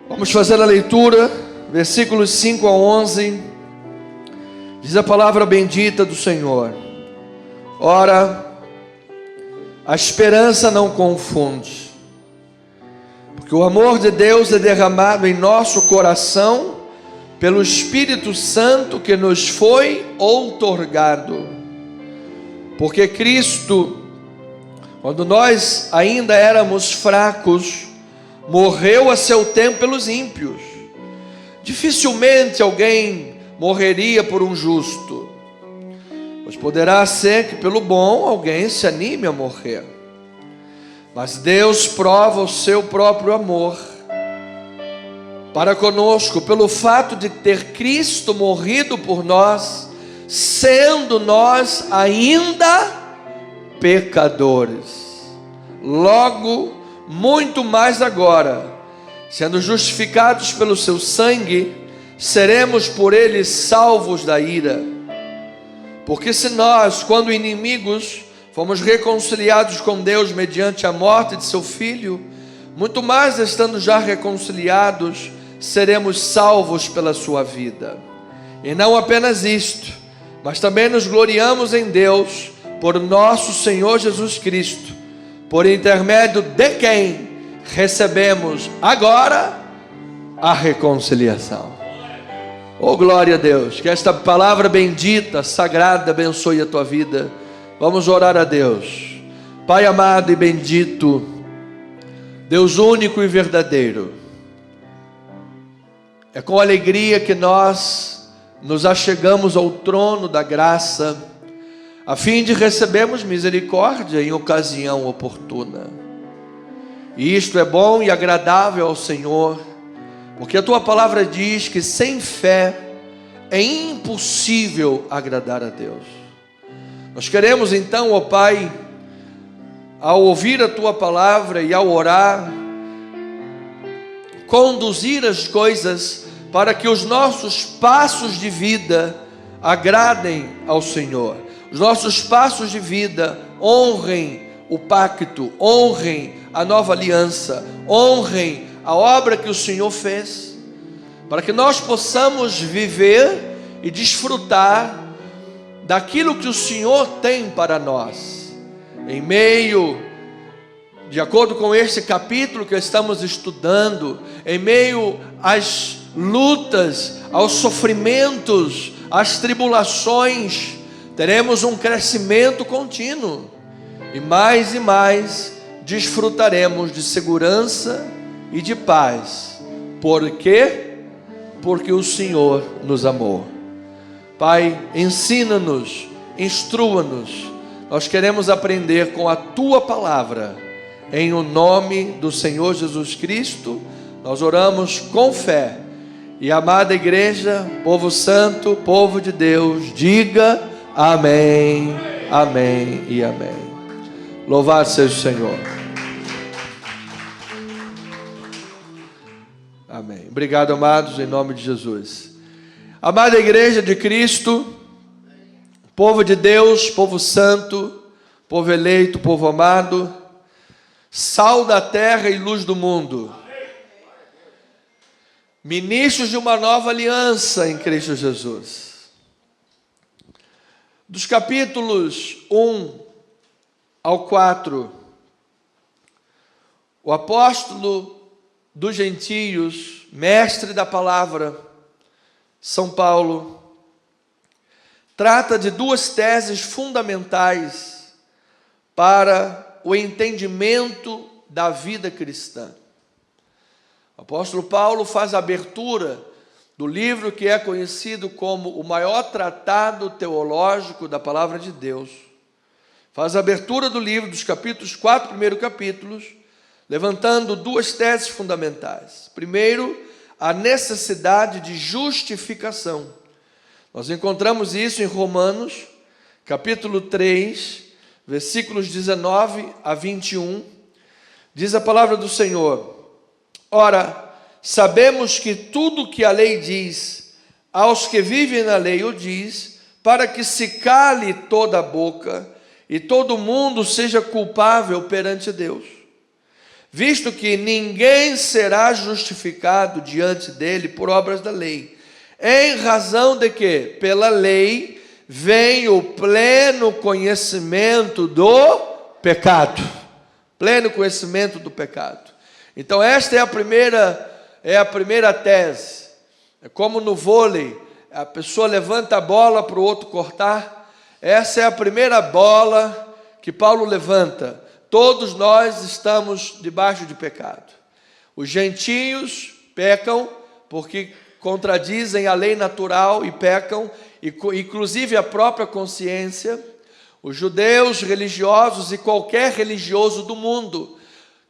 Vamos fazer a leitura, versículos 5 a 11, diz a palavra bendita do Senhor. Ora, a esperança não confunde, porque o amor de Deus é derramado em nosso coração pelo Espírito Santo que nos foi outorgado. Porque Cristo, quando nós ainda éramos fracos, morreu a seu tempo pelos ímpios. Dificilmente alguém morreria por um justo, mas poderá ser que pelo bom alguém se anime a morrer. Mas Deus prova o seu próprio amor para conosco pelo fato de ter Cristo morrido por nós, sendo nós ainda pecadores. Logo, muito mais agora, sendo justificados pelo seu sangue, seremos por ele salvos da ira. Porque se nós, quando inimigos, fomos reconciliados com Deus mediante a morte de seu Filho, muito mais estando já reconciliados, seremos salvos pela sua vida. E não apenas isto, mas também nos gloriamos em Deus, por nosso Senhor Jesus Cristo, por intermédio de quem recebemos agora a reconciliação. Oh, glória a Deus, que esta palavra bendita, sagrada, abençoe a tua vida. Vamos orar a Deus. Pai amado e bendito, Deus único e verdadeiro, é com alegria que nós nos achegamos ao trono da graça, a fim de recebermos misericórdia em ocasião oportuna. E isto é bom e agradável ao Senhor, porque a tua palavra diz que sem fé é impossível agradar a Deus. Nós queremos então, ó Pai, ao ouvir a tua palavra e ao orar, conduzir as coisas para que os nossos passos de vida agradem ao Senhor. Os nossos passos de vida honrem o pacto, honrem a nova aliança, honrem a obra que o Senhor fez, para que nós possamos viver e desfrutar daquilo que o Senhor tem para nós, em meio, de acordo com este capítulo que estamos estudando, em meio às lutas, aos sofrimentos, às tribulações, teremos um crescimento contínuo, e mais desfrutaremos de segurança e de paz. Por quê? Porque o Senhor nos amou. Pai, ensina-nos, instrua-nos. Nós queremos aprender com a tua palavra. Em o nome do Senhor Jesus Cristo, nós oramos com fé. E amada igreja, povo santo, povo de Deus, diga amém, amém e amém. Louvado seja o Senhor. Amém. Obrigado, amados, em nome de Jesus. Amada igreja de Cristo, povo de Deus, povo santo, povo eleito, povo amado, sal da terra e luz do mundo, ministros de uma nova aliança em Cristo Jesus. Dos capítulos 1 ao 4, o apóstolo dos gentios, mestre da palavra, São Paulo, trata de duas teses fundamentais para o entendimento da vida cristã. O apóstolo Paulo faz a abertura do livro que é conhecido como o maior tratado teológico da palavra de Deus. Faz a abertura do livro dos capítulos, 4 primeiros capítulos, levantando duas teses fundamentais. Primeiro, a necessidade de justificação. Nós encontramos isso em Romanos, capítulo 3, versículos 19 a 21. Diz a palavra do Senhor: ora, sabemos que tudo que a lei diz, aos que vivem na lei o diz, para que se cale toda a boca e todo mundo seja culpável perante Deus. visto que ninguém será justificado diante dele por obras da lei, em razão de que, pela lei, vem o pleno conhecimento do pecado. Pleno conhecimento do pecado. Então esta é a primeira tese. É como no vôlei, a pessoa levanta a bola para o outro cortar. Essa é a primeira bola que Paulo levanta. Todos nós estamos debaixo de pecado. Os gentios pecam porque contradizem a lei natural e pecam, inclusive a própria consciência. Os judeus religiosos e qualquer religioso do mundo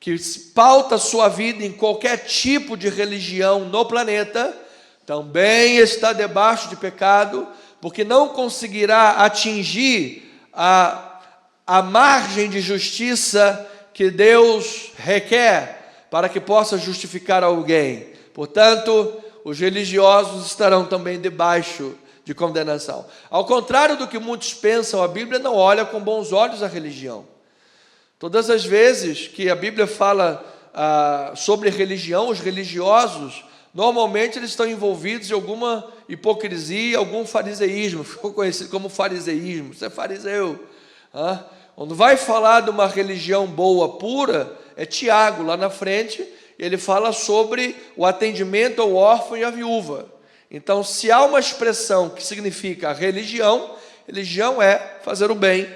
que pauta sua vida em qualquer tipo de religião no planeta, também está debaixo de pecado, porque não conseguirá atingir a margem de justiça que Deus requer para que possa justificar alguém. Portanto, os religiosos estarão também debaixo de condenação. Ao contrário do que muitos pensam, a Bíblia não olha com bons olhos a religião. Todas as vezes que a Bíblia fala sobre religião, os religiosos, normalmente eles estão envolvidos em alguma hipocrisia, algum fariseísmo, ficou conhecido como fariseísmo. Você é fariseu. Quando vai falar de uma religião boa, pura, é Tiago, lá na frente, ele fala sobre o atendimento ao órfão e à viúva. Então, se há uma expressão que significa religião é fazer o bem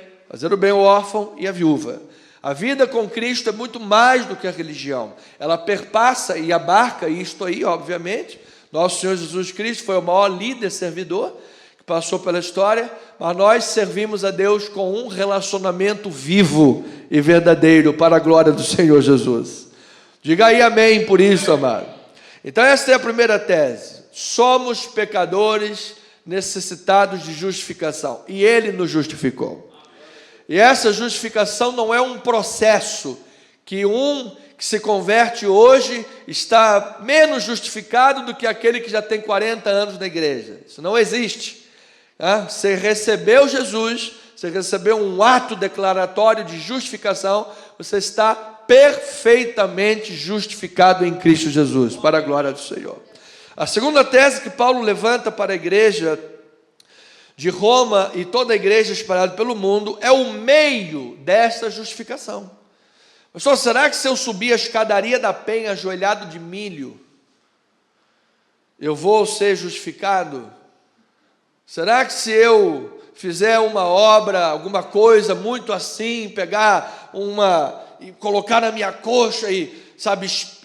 ao órfão e à viúva. A vida com Cristo é muito mais do que a religião. Ela perpassa e abarca isto aí, obviamente. Nosso Senhor Jesus Cristo foi o maior líder servidor que passou pela história, mas nós servimos a Deus com um relacionamento vivo e verdadeiro para a glória do Senhor Jesus. Diga aí amém por isso, amado. Então essa é a primeira tese. Somos pecadores necessitados de justificação, e Ele nos justificou. E essa justificação não é um processo que que se converte hoje está menos justificado do que aquele que já tem 40 anos na igreja. Isso não existe. Você recebeu Jesus, você recebeu um ato declaratório de justificação, você está perfeitamente justificado em Cristo Jesus, para a glória do Senhor. A segunda tese que Paulo levanta para a igreja de Roma e toda a igreja espalhada pelo mundo é o meio desta justificação. Pastor, será que se eu subir a escadaria da penha ajoelhado de milho, eu vou ser justificado? Será que se eu fizer uma obra, alguma coisa muito assim, pegar e colocar na minha coxa e,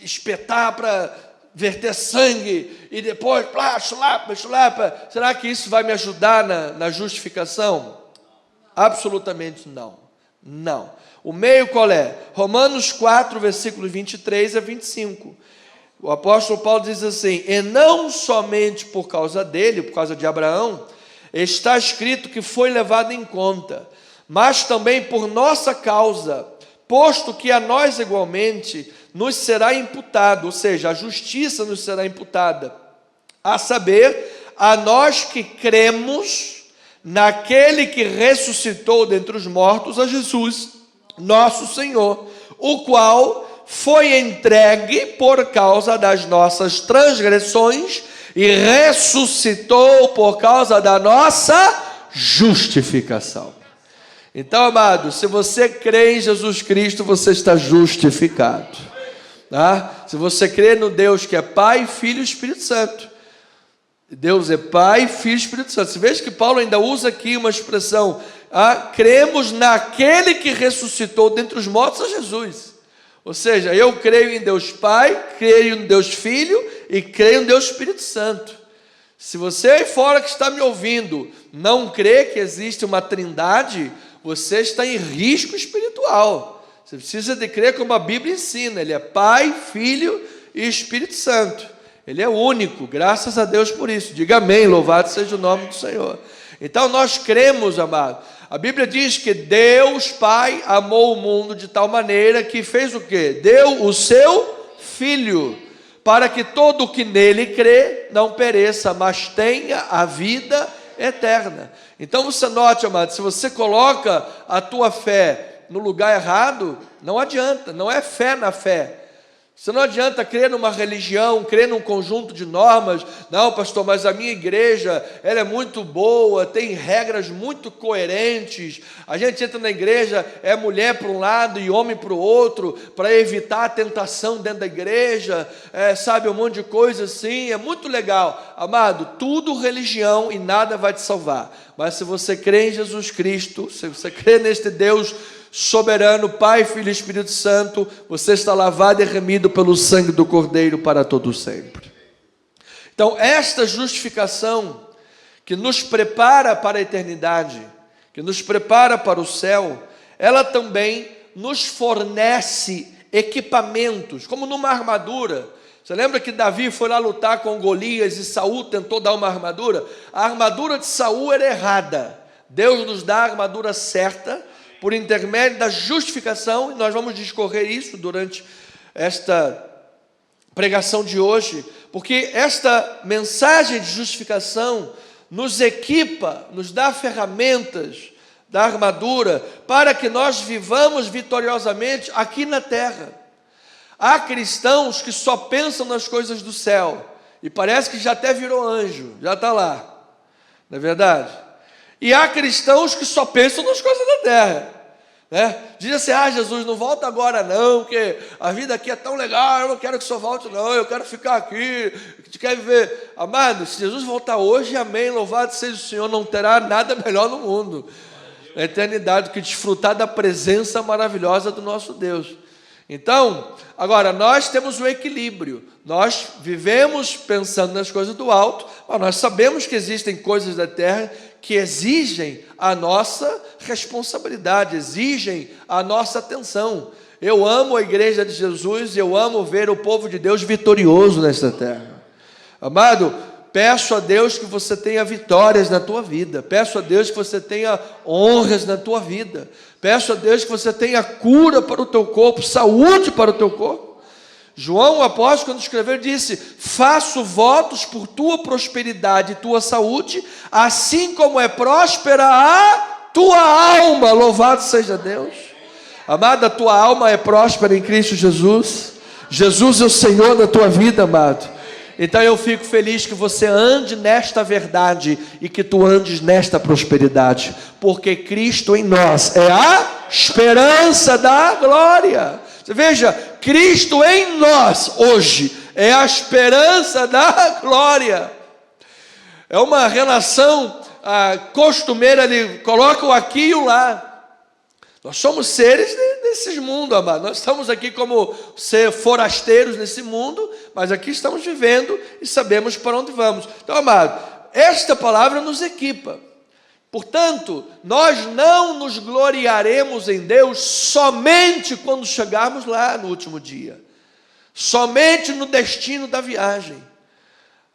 espetar para verter sangue, e depois, chulapa, será que isso vai me ajudar na justificação? Absolutamente não. Não. O meio qual é? Romanos 4, versículos 23 a 25. O apóstolo Paulo diz assim: e não somente por causa dele, por causa de Abraão, está escrito que foi levado em conta, mas também por nossa causa, posto que a nós igualmente nos será imputado, ou seja, a justiça nos será imputada, a saber, a nós que cremos naquele que ressuscitou dentre os mortos, a Jesus, nosso Senhor, o qual foi entregue por causa das nossas transgressões e ressuscitou por causa da nossa justificação. Então, amado, se você crê em Jesus Cristo, você está justificado. Se você crê no Deus que é Pai, Filho e Espírito Santo. Deus é Pai, Filho e Espírito Santo. Você veja que Paulo ainda usa aqui uma expressão: cremos naquele que ressuscitou dentre os mortos, a Jesus. Ou seja, eu creio em Deus Pai, creio em Deus Filho e creio em Deus Espírito Santo. Se você aí fora que está me ouvindo não crê que existe uma trindade, você está em risco espiritual. Você precisa de crer como a Bíblia ensina. Ele é Pai, Filho e Espírito Santo. Ele é único, graças a Deus por isso. Diga amém, louvado seja o nome do Senhor. Então nós cremos, amado. A Bíblia diz que Deus Pai amou o mundo de tal maneira que fez o quê? Deu o seu Filho, para que todo o que nele crê não pereça, mas tenha a vida eterna. Então você note, amado, se você coloca a tua fé no lugar errado, não adianta, não é fé na fé. Você não adianta crer numa religião, crer num conjunto de normas. Não, pastor, mas a minha igreja, ela é muito boa, tem regras muito coerentes. A gente entra na igreja, é mulher para um lado e homem para o outro, para evitar a tentação dentro da igreja, sabe, um monte de coisa assim, é muito legal. Amado, tudo religião e nada vai te salvar. Mas se você crê em Jesus Cristo, se você crê neste Deus soberano, Pai, Filho e Espírito Santo, você está lavado e remido pelo sangue do Cordeiro para todo sempre. Então, esta justificação que nos prepara para a eternidade, que nos prepara para o céu, ela também nos fornece equipamentos, como numa armadura. Você lembra que Davi foi lá lutar com Golias e Saul tentou dar uma armadura? A armadura de Saul era errada. Deus nos dá a armadura certa, por intermédio da justificação, e nós vamos discorrer isso durante esta pregação de hoje, porque esta mensagem de justificação nos equipa, nos dá ferramentas da armadura, para que nós vivamos vitoriosamente aqui na terra. Há cristãos que só pensam nas coisas do céu, e parece que já até virou anjo, já está lá, não é verdade? E há cristãos que só pensam nas coisas da terra, né? Diz assim, Jesus, não volta agora não, porque a vida aqui é tão legal, eu não quero que o Senhor volte não, eu quero ficar aqui, te quer viver. Amado, se Jesus voltar hoje, amém, louvado seja o Senhor, não terá nada melhor no mundo, na eternidade, do que desfrutar da presença maravilhosa do nosso Deus. Então, agora, nós temos um equilíbrio, nós vivemos pensando nas coisas do alto, mas nós sabemos que existem coisas da terra que exigem a nossa responsabilidade, exigem a nossa atenção. Eu amo a igreja de Jesus, eu amo ver o povo de Deus vitorioso nesta terra. Amado, peço a Deus que você tenha vitórias na tua vida, peço a Deus que você tenha honras na tua vida, peço a Deus que você tenha cura para o teu corpo, saúde para o teu corpo. João, o apóstolo, quando escreveu, disse, faço votos por tua prosperidade e tua saúde, assim como é próspera a tua alma, louvado seja Deus. Amado, a tua alma é próspera em Cristo Jesus, Jesus é o Senhor da tua vida, amado. Então eu fico feliz que você ande nesta verdade e que tu andes nesta prosperidade, porque Cristo em nós é a esperança da glória. Você veja, Cristo em nós hoje é a esperança da glória. É uma relação costumeira, ele coloca o aqui e o lá. Nós somos seres desse mundo, amado. Nós estamos aqui como ser forasteiros nesse mundo, mas aqui estamos vivendo e sabemos para onde vamos. Então, amado, esta palavra nos equipa. Portanto, nós não nos gloriaremos em Deus somente quando chegarmos lá no último dia, somente no destino da viagem.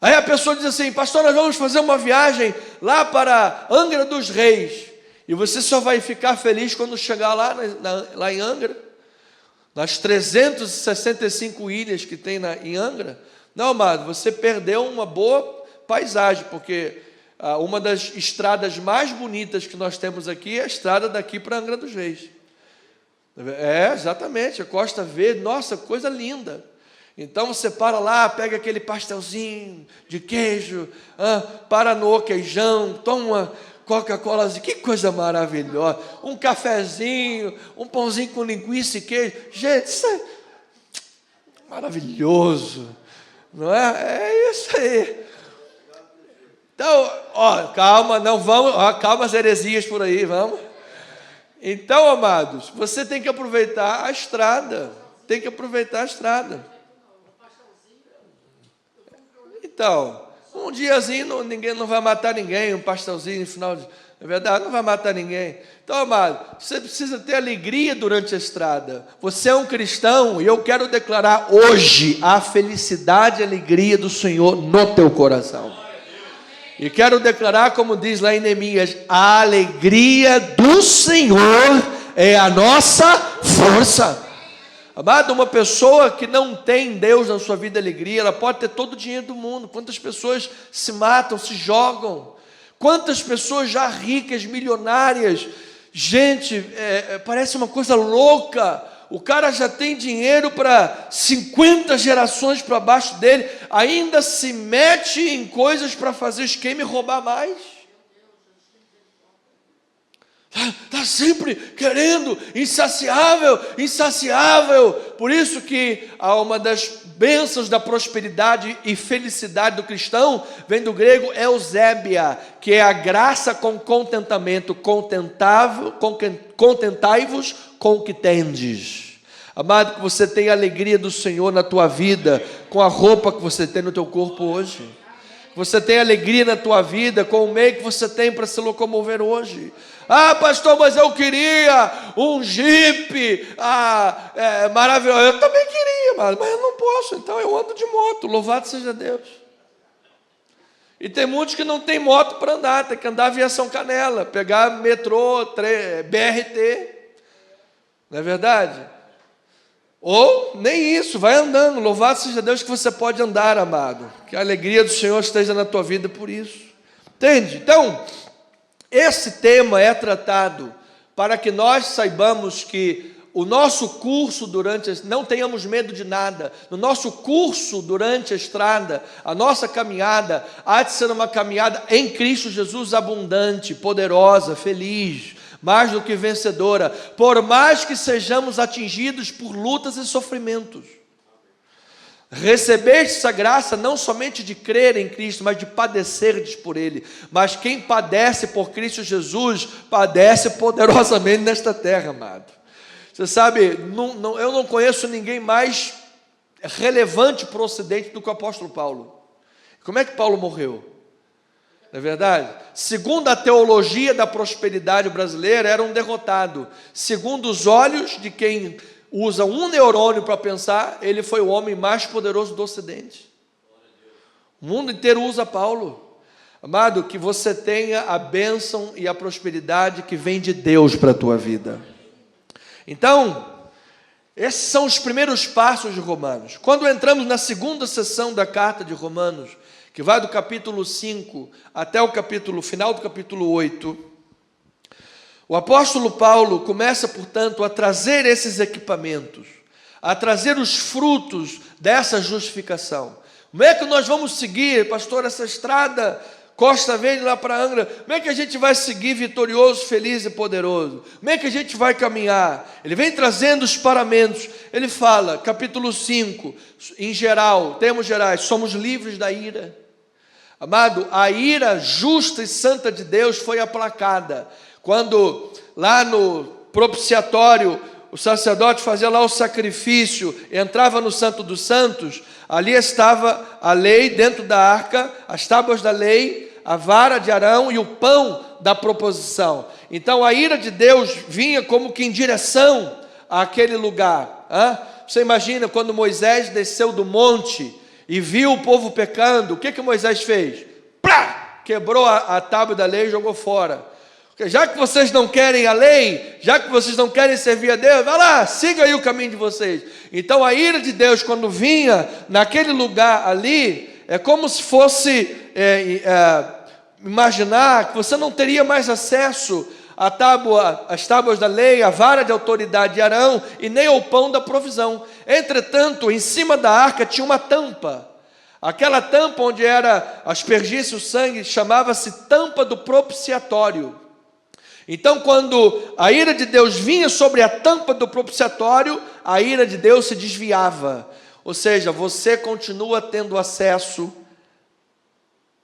Aí a pessoa diz assim, pastor, nós vamos fazer uma viagem lá para Angra dos Reis, e você só vai ficar feliz quando chegar lá em Angra, nas 365 ilhas que tem em Angra. Não, amado, você perdeu uma boa paisagem, porque uma das estradas mais bonitas que nós temos aqui é a estrada daqui para Angra dos Reis. Exatamente, a Costa Verde, nossa, coisa linda. Então você para lá, pega aquele pastelzinho de queijo, para no queijão, toma uma Coca-Cola, que coisa maravilhosa, um cafezinho, um pãozinho com linguiça e queijo. Gente, isso é maravilhoso, não é? É isso aí. Então, calma, não vamos, calma as heresias por aí, vamos. Então, amados, você tem que aproveitar a estrada, Então, um diazinho ninguém não vai matar ninguém, um pastelzinho no final de... É verdade, não vai matar ninguém. Então, amado, você precisa ter alegria durante a estrada. Você é um cristão e eu quero declarar hoje a felicidade e a alegria do Senhor no teu coração. E quero declarar, como diz lá em Neemias, a alegria do Senhor é a nossa força. Amado, uma pessoa que não tem Deus na sua vida alegria, ela pode ter todo o dinheiro do mundo. Quantas pessoas se matam, se jogam? Quantas pessoas já ricas, milionárias, Gente, parece uma coisa louca. O cara já tem dinheiro para 50 gerações para baixo dele, ainda se mete em coisas para fazer esquema e roubar mais. Está sempre querendo, insaciável. Por isso que uma das bênçãos da prosperidade e felicidade do cristão vem do grego eusébia, que é a graça com contentamento. Contentai-vos com o que tendes. Amado, que você tenha a alegria do Senhor na tua vida, com a roupa que você tem no teu corpo hoje. Você tem alegria na tua vida com o meio que você tem para se locomover hoje. Ah, pastor, mas eu queria um Jeep maravilhoso. Eu também queria, mas eu não posso, então eu ando de moto. Louvado seja Deus. E tem muitos que não tem moto para andar, tem que andar via São Canela, pegar metrô, BRT. Não é verdade? Ou nem isso, vai andando. Louvado seja Deus que você pode andar, amado. Que a alegria do Senhor esteja na tua vida por isso. Entende? Então, esse tema é tratado para que nós saibamos que o nosso curso não tenhamos medo de nada. No nosso curso durante a estrada, a nossa caminhada há de ser uma caminhada em Cristo Jesus abundante, poderosa, feliz, mais do que vencedora, por mais que sejamos atingidos por lutas e sofrimentos. Recebeste essa graça não somente de crer em Cristo, mas de padecerdes por Ele. Mas quem padece por Cristo Jesus, padece poderosamente nesta terra, amado. Você sabe, eu não conheço ninguém mais relevante para o Ocidente do que o apóstolo Paulo. Como é que Paulo morreu? Não é verdade? Segundo a teologia da prosperidade brasileira, era um derrotado. Segundo os olhos de quem usa um neurônio para pensar, ele foi o homem mais poderoso do Ocidente. O mundo inteiro usa Paulo. Amado, que você tenha a bênção e a prosperidade que vem de Deus para a tua vida. Então, esses são os primeiros passos de Romanos. Quando entramos na segunda sessão da carta de Romanos, que vai do capítulo 5 até o final do capítulo 8, o apóstolo Paulo começa, portanto, a trazer esses equipamentos, a trazer os frutos dessa justificação. Como é que nós vamos seguir, pastor, essa estrada Costa Verde lá para Angra? Como é que a gente vai seguir vitorioso, feliz e poderoso? Como é que a gente vai caminhar? Ele vem trazendo os paramentos. Ele fala, capítulo 5, em geral, termos gerais, somos livres da ira. Amado, a ira justa e santa de Deus foi aplacada. Quando lá no propiciatório, o sacerdote fazia lá o sacrifício, entrava no Santo dos Santos, ali estava a lei dentro da arca, as tábuas da lei, a vara de Arão e o pão da proposição. Então a ira de Deus vinha como que em direção àquele lugar. Você imagina quando Moisés desceu do monte e viu o povo pecando, o que Moisés fez? Quebrou a tábua da lei e jogou fora. Já que vocês não querem a lei, já que vocês não querem servir a Deus, vai lá, siga aí o caminho de vocês. Então a ira de Deus, quando vinha naquele lugar ali, é como se fosse imaginar que você não teria mais acesso às tábuas da lei, à vara de autoridade de Arão e nem ao pão da provisão. Entretanto, em cima da arca tinha uma tampa. Aquela tampa onde era aspergisse o sangue chamava-se tampa do propiciatório. Então, quando a ira de Deus vinha sobre a tampa do propiciatório, a ira de Deus se desviava. Ou seja, você continua tendo acesso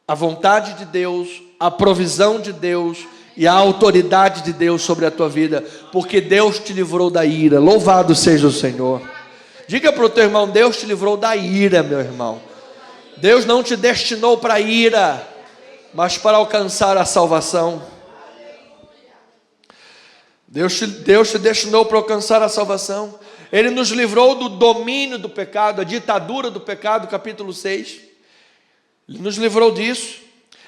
à vontade de Deus, à provisão de Deus e à autoridade de Deus sobre a tua vida, porque Deus te livrou da ira. Louvado seja o Senhor. Diga para o teu irmão, Deus te livrou da ira, meu irmão. Deus não te destinou para a ira, mas para alcançar a salvação. Deus te destinou para alcançar a salvação. Ele nos livrou do domínio do pecado, a ditadura do pecado, capítulo 6. Ele nos livrou disso.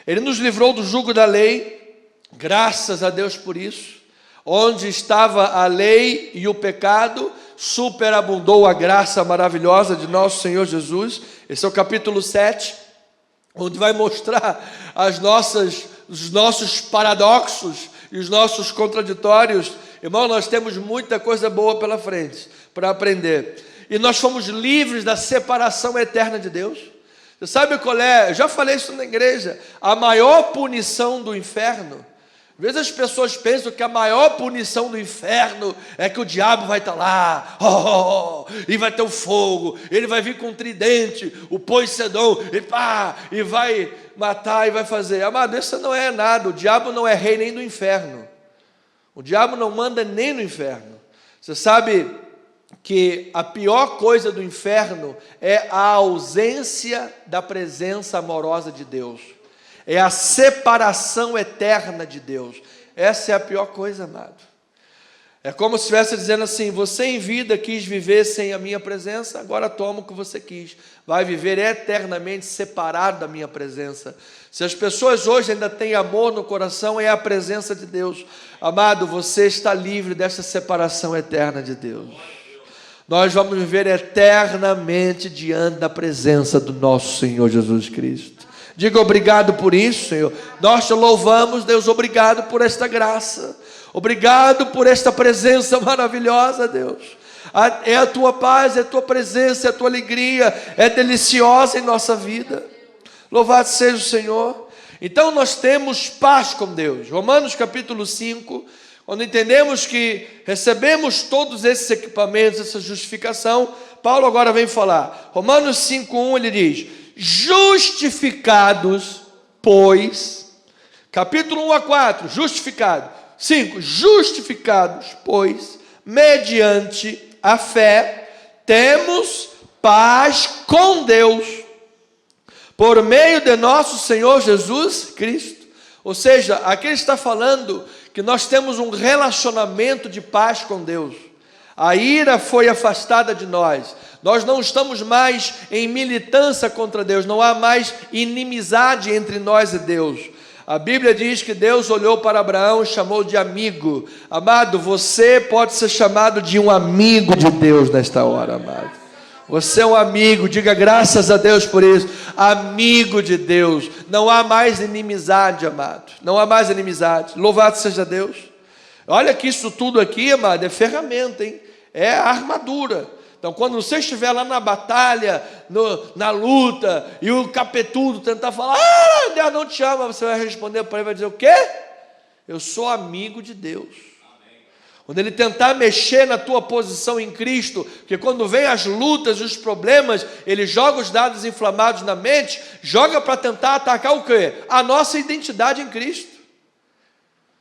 Ele nos livrou do jugo da lei, graças a Deus por isso. Onde estava a lei e o pecado, superabundou a graça maravilhosa de nosso Senhor Jesus. Esse é o capítulo 7, onde vai mostrar os nossos paradoxos e os nossos contraditórios, irmão, nós temos muita coisa boa pela frente para aprender. E nós fomos livres da separação eterna de Deus. Você sabe qual é? Eu já falei isso na igreja. A maior punição do inferno. Às vezes as pessoas pensam que a maior punição do inferno é que o diabo vai estar lá, e vai ter o fogo, ele vai vir com um tridente, o Poseidon, e vai matar e vai fazer. Amado, isso não é nada. O diabo não é rei nem do inferno. O diabo não manda nem no inferno. Você sabe que a pior coisa do inferno é a ausência da presença amorosa de Deus. É a separação eterna de Deus. Essa é a pior coisa, amado. É como se estivesse dizendo assim: você em vida quis viver sem a minha presença, agora toma o que você quis. Vai viver eternamente separado da minha presença. Se as pessoas hoje ainda têm amor no coração, é a presença de Deus. Amado, você está livre dessa separação eterna de Deus. Nós vamos viver eternamente diante da presença do nosso Senhor Jesus Cristo. Diga obrigado por isso, Senhor. Nós te louvamos, Deus, obrigado por esta graça. Obrigado por esta presença maravilhosa, Deus. É a tua paz, é a tua presença, é a tua alegria, é deliciosa em nossa vida. Louvado seja o Senhor. Então nós temos paz com Deus. Romanos capítulo 5, quando entendemos que recebemos todos esses equipamentos, essa justificação, Paulo agora vem falar. Romanos 5:1, ele diz: justificados, pois, capítulo 1 a 4, justificado. 5, justificados, pois, mediante a fé, temos paz com Deus, por meio de nosso Senhor Jesus Cristo. Ou seja, aqui ele está falando que nós temos um relacionamento de paz com Deus. A ira foi afastada de nós. Nós não estamos mais em militância contra Deus. Não há mais inimizade entre nós e Deus. A Bíblia diz que Deus olhou para Abraão e chamou de amigo. Amado, você pode ser chamado de um amigo de Deus nesta hora, amado. Você é um amigo, diga graças a Deus por isso. Amigo de Deus. Não há mais inimizade, amado. Não há mais inimizade. Louvado seja Deus. Olha que isso tudo aqui, amado, é ferramenta, hein? É a armadura. Então, quando você estiver lá na batalha, na luta, e o capetudo tentar falar: Deus não te ama, você vai responder para ele, vai dizer o quê? Eu sou amigo de Deus. Amém. Quando ele tentar mexer na tua posição em Cristo, porque quando vem as lutas, os problemas, ele joga os dados inflamados na mente, joga para tentar atacar o quê? A nossa identidade em Cristo.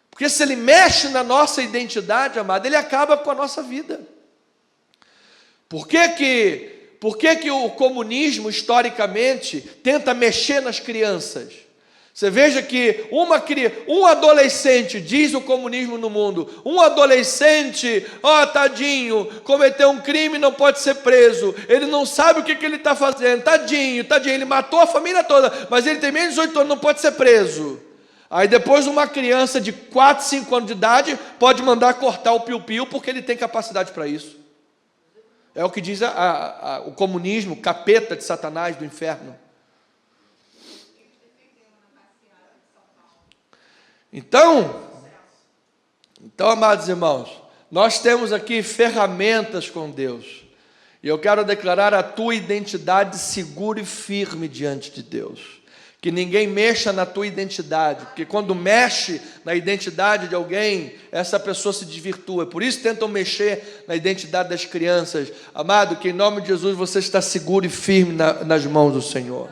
Porque se ele mexe na nossa identidade, amado, ele acaba com a nossa vida. Por que que o comunismo, historicamente, tenta mexer nas crianças? Você veja que um adolescente, diz o comunismo no mundo, um adolescente, tadinho, cometeu um crime, não pode ser preso, ele não sabe o que ele está fazendo, tadinho, ele matou a família toda, mas ele tem menos de 18 anos, não pode ser preso. Aí depois uma criança de 4, 5 anos de idade pode mandar cortar o piu-piu porque ele tem capacidade para isso. É o que diz o comunismo, capeta de Satanás, do inferno. Então, amados irmãos, nós temos aqui ferramentas com Deus. E eu quero declarar a tua identidade segura e firme diante de Deus. Que ninguém mexa na tua identidade, porque quando mexe na identidade de alguém, essa pessoa se desvirtua. Por isso tentam mexer na identidade das crianças. Amado, que em nome de Jesus você está seguro e firme nas mãos do Senhor.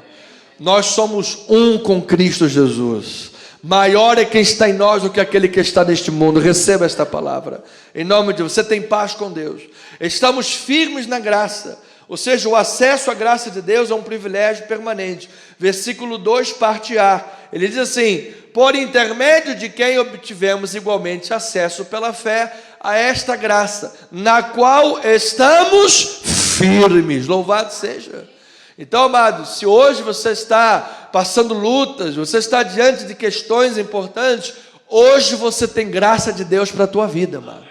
Nós somos um com Cristo Jesus. Maior é quem está em nós do que aquele que está neste mundo. Receba esta palavra. Em nome de Deus, você tem paz com Deus. Estamos firmes na graça. Ou seja, o acesso à graça de Deus é um privilégio permanente. Versículo 2, parte A. Ele diz assim: por intermédio de quem obtivemos igualmente acesso pela fé a esta graça, na qual estamos firmes. Louvado seja. Então, amado, se hoje você está passando lutas, você está diante de questões importantes, hoje você tem graça de Deus para a tua vida, amado.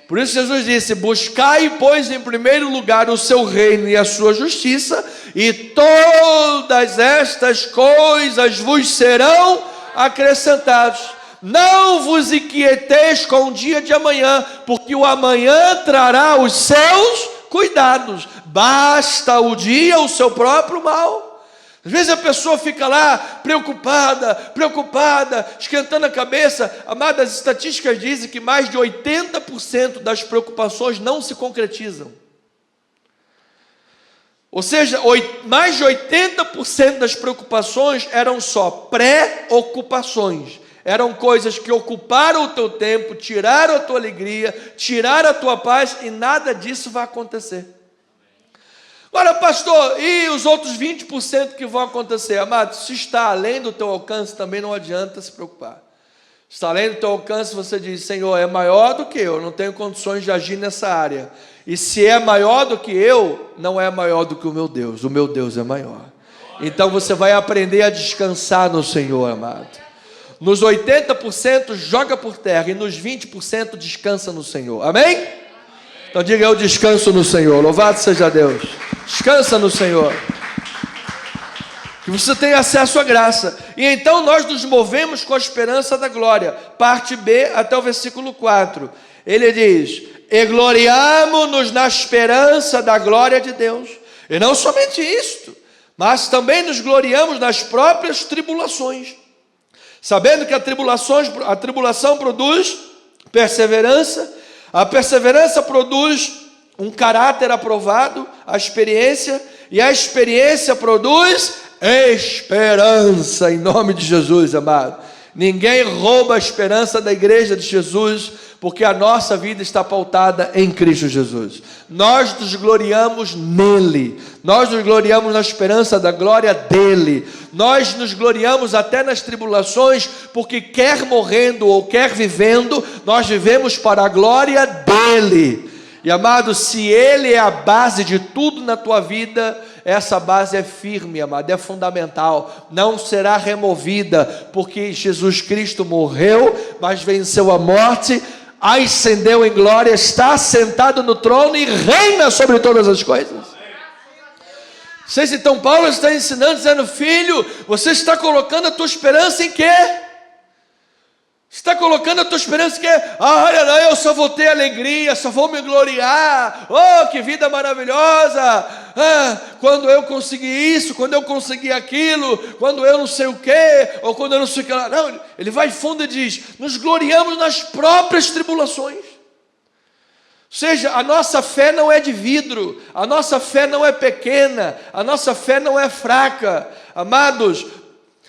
Por isso Jesus disse: buscai, pois, em primeiro lugar o seu reino e a sua justiça, e todas estas coisas vos serão acrescentadas. não vos inquieteis com o dia de amanhã, porque o amanhã trará os seus cuidados. Basta o dia o seu próprio mal. Às vezes a pessoa fica lá preocupada, esquentando a cabeça. Amadas, as estatísticas dizem que mais de 80% das preocupações não se concretizam. Ou seja, mais de 80% das preocupações eram só preocupações. Eram coisas que ocuparam o teu tempo, tiraram a tua alegria, tiraram a tua paz, e nada disso vai acontecer. Agora, pastor, e os outros 20% que vão acontecer? Amado, se está além do teu alcance, também não adianta se preocupar. Se está além do teu alcance, você diz: Senhor, é maior do que eu não tenho condições de agir nessa área. E se é maior do que eu, não é maior do que o meu Deus é maior. Então você vai aprender a descansar no Senhor, amado. Nos 80% joga por terra, e nos 20% descansa no Senhor, amém? Então diga: eu descanso no Senhor. Louvado seja Deus. Descansa no Senhor, que você tem acesso à graça. E então nós nos movemos com a esperança da glória. Parte B até o versículo 4. Ele diz: e gloriamo-nos na esperança da glória de Deus. E não somente isto, mas também nos gloriamos nas próprias tribulações, sabendo que a tribulação produz perseverança, a perseverança produz um caráter aprovado, a experiência, e a experiência produz esperança, em nome de Jesus, amado. Ninguém rouba a esperança da igreja de Jesus, porque a nossa vida está pautada em Cristo Jesus. Nós nos gloriamos nele, nós nos gloriamos na esperança da glória dele, nós nos gloriamos até nas tribulações, porque quer morrendo ou quer vivendo, nós vivemos para a glória dele. E amado, se ele é a base de tudo na tua vida, essa base é firme, amado, é fundamental, não será removida, porque Jesus Cristo morreu, mas venceu a morte, ascendeu em glória, está sentado no trono e reina sobre todas as coisas. Vocês, então, Paulo está ensinando, dizendo: filho, você está colocando a tua esperança em quê? Está colocando a tua esperança em quê? Olha, não, eu só vou ter alegria, só vou me gloriar. Oh, que vida maravilhosa! Quando eu conseguir isso, quando eu conseguir aquilo, quando eu não sei o quê, ou quando eu não sei o que lá. Não, ele vai fundo e diz: nos gloriamos nas próprias tribulações. Ou seja, a nossa fé não é de vidro, a nossa fé não é pequena, a nossa fé não é fraca. Amados,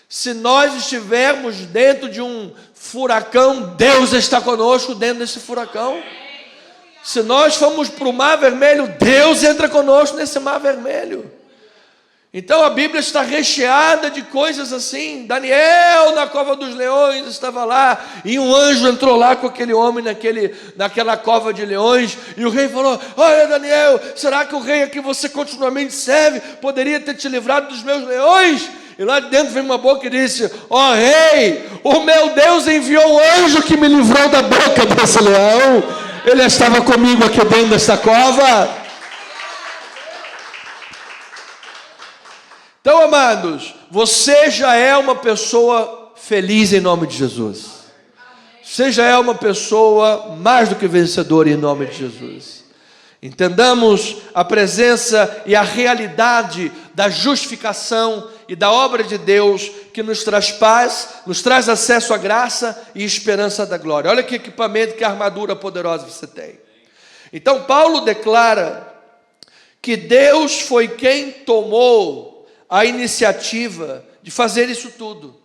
se nós estivermos dentro de um furacão, Deus está conosco dentro desse furacão. Se nós formos para o mar vermelho, Deus entra conosco nesse mar vermelho. Então a Bíblia está recheada de coisas assim. Daniel na cova dos leões estava lá, e um anjo entrou lá com aquele homem naquela cova de leões, e o rei falou: olha, Daniel, será que o rei a que você continuamente serve poderia ter te livrado dos meus leões? E lá de dentro veio uma boca e disse: ó rei, o meu Deus enviou um anjo que me livrou da boca desse leão. Ele estava comigo aqui dentro dessa cova. Então, amados, você já é uma pessoa feliz em nome de Jesus. Você já é uma pessoa mais do que vencedora em nome de Jesus. Entendamos a presença e a realidade da justificação e da obra de Deus, que nos traz paz, nos traz acesso à graça e esperança da glória. Olha que equipamento, que armadura poderosa você tem. Então Paulo declara que Deus foi quem tomou a iniciativa de fazer isso tudo.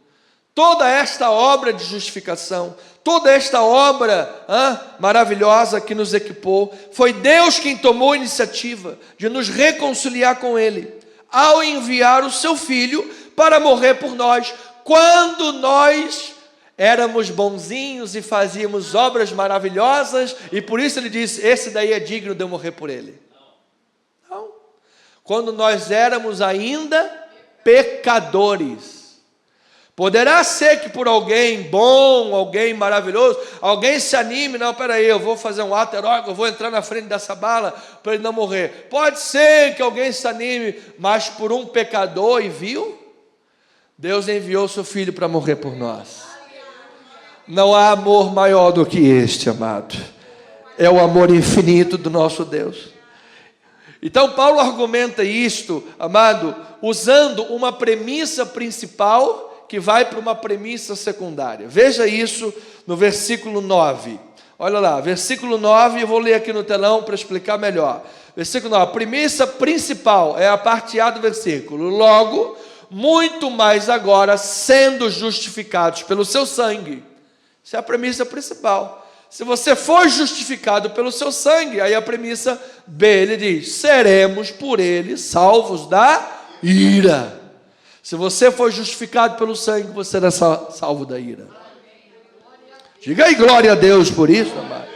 Toda esta obra de justificação, toda esta obra maravilhosa que nos equipou, foi Deus quem tomou a iniciativa de nos reconciliar com Ele, ao enviar o seu Filho para morrer por nós, quando nós éramos bonzinhos e fazíamos obras maravilhosas, e por isso ele disse: esse daí é digno de eu morrer por ele. Não. Quando nós éramos ainda pecadores. Poderá ser que por alguém bom, alguém maravilhoso, alguém se anime: não, peraí, eu vou fazer um ato heróico, eu vou entrar na frente dessa bala para ele não morrer. Pode ser que alguém se anime, mas por um pecador, e viu? Deus enviou seu Filho para morrer por nós. Não há amor maior do que este, amado. É o amor infinito do nosso Deus. Então Paulo argumenta isto, amado, usando uma premissa principal que vai para uma premissa secundária. Veja isso no versículo 9. Olha lá, versículo 9, eu vou ler aqui no telão para explicar melhor. Versículo 9, a premissa principal é a parte A do versículo. Logo, muito mais agora, sendo justificados pelo seu sangue. Essa é a premissa principal. Se você for justificado pelo seu sangue, aí a premissa B, ele diz, seremos por ele salvos da ira. Se você for justificado pelo sangue, você será salvo da ira. Diga aí glória a Deus por isso, amado.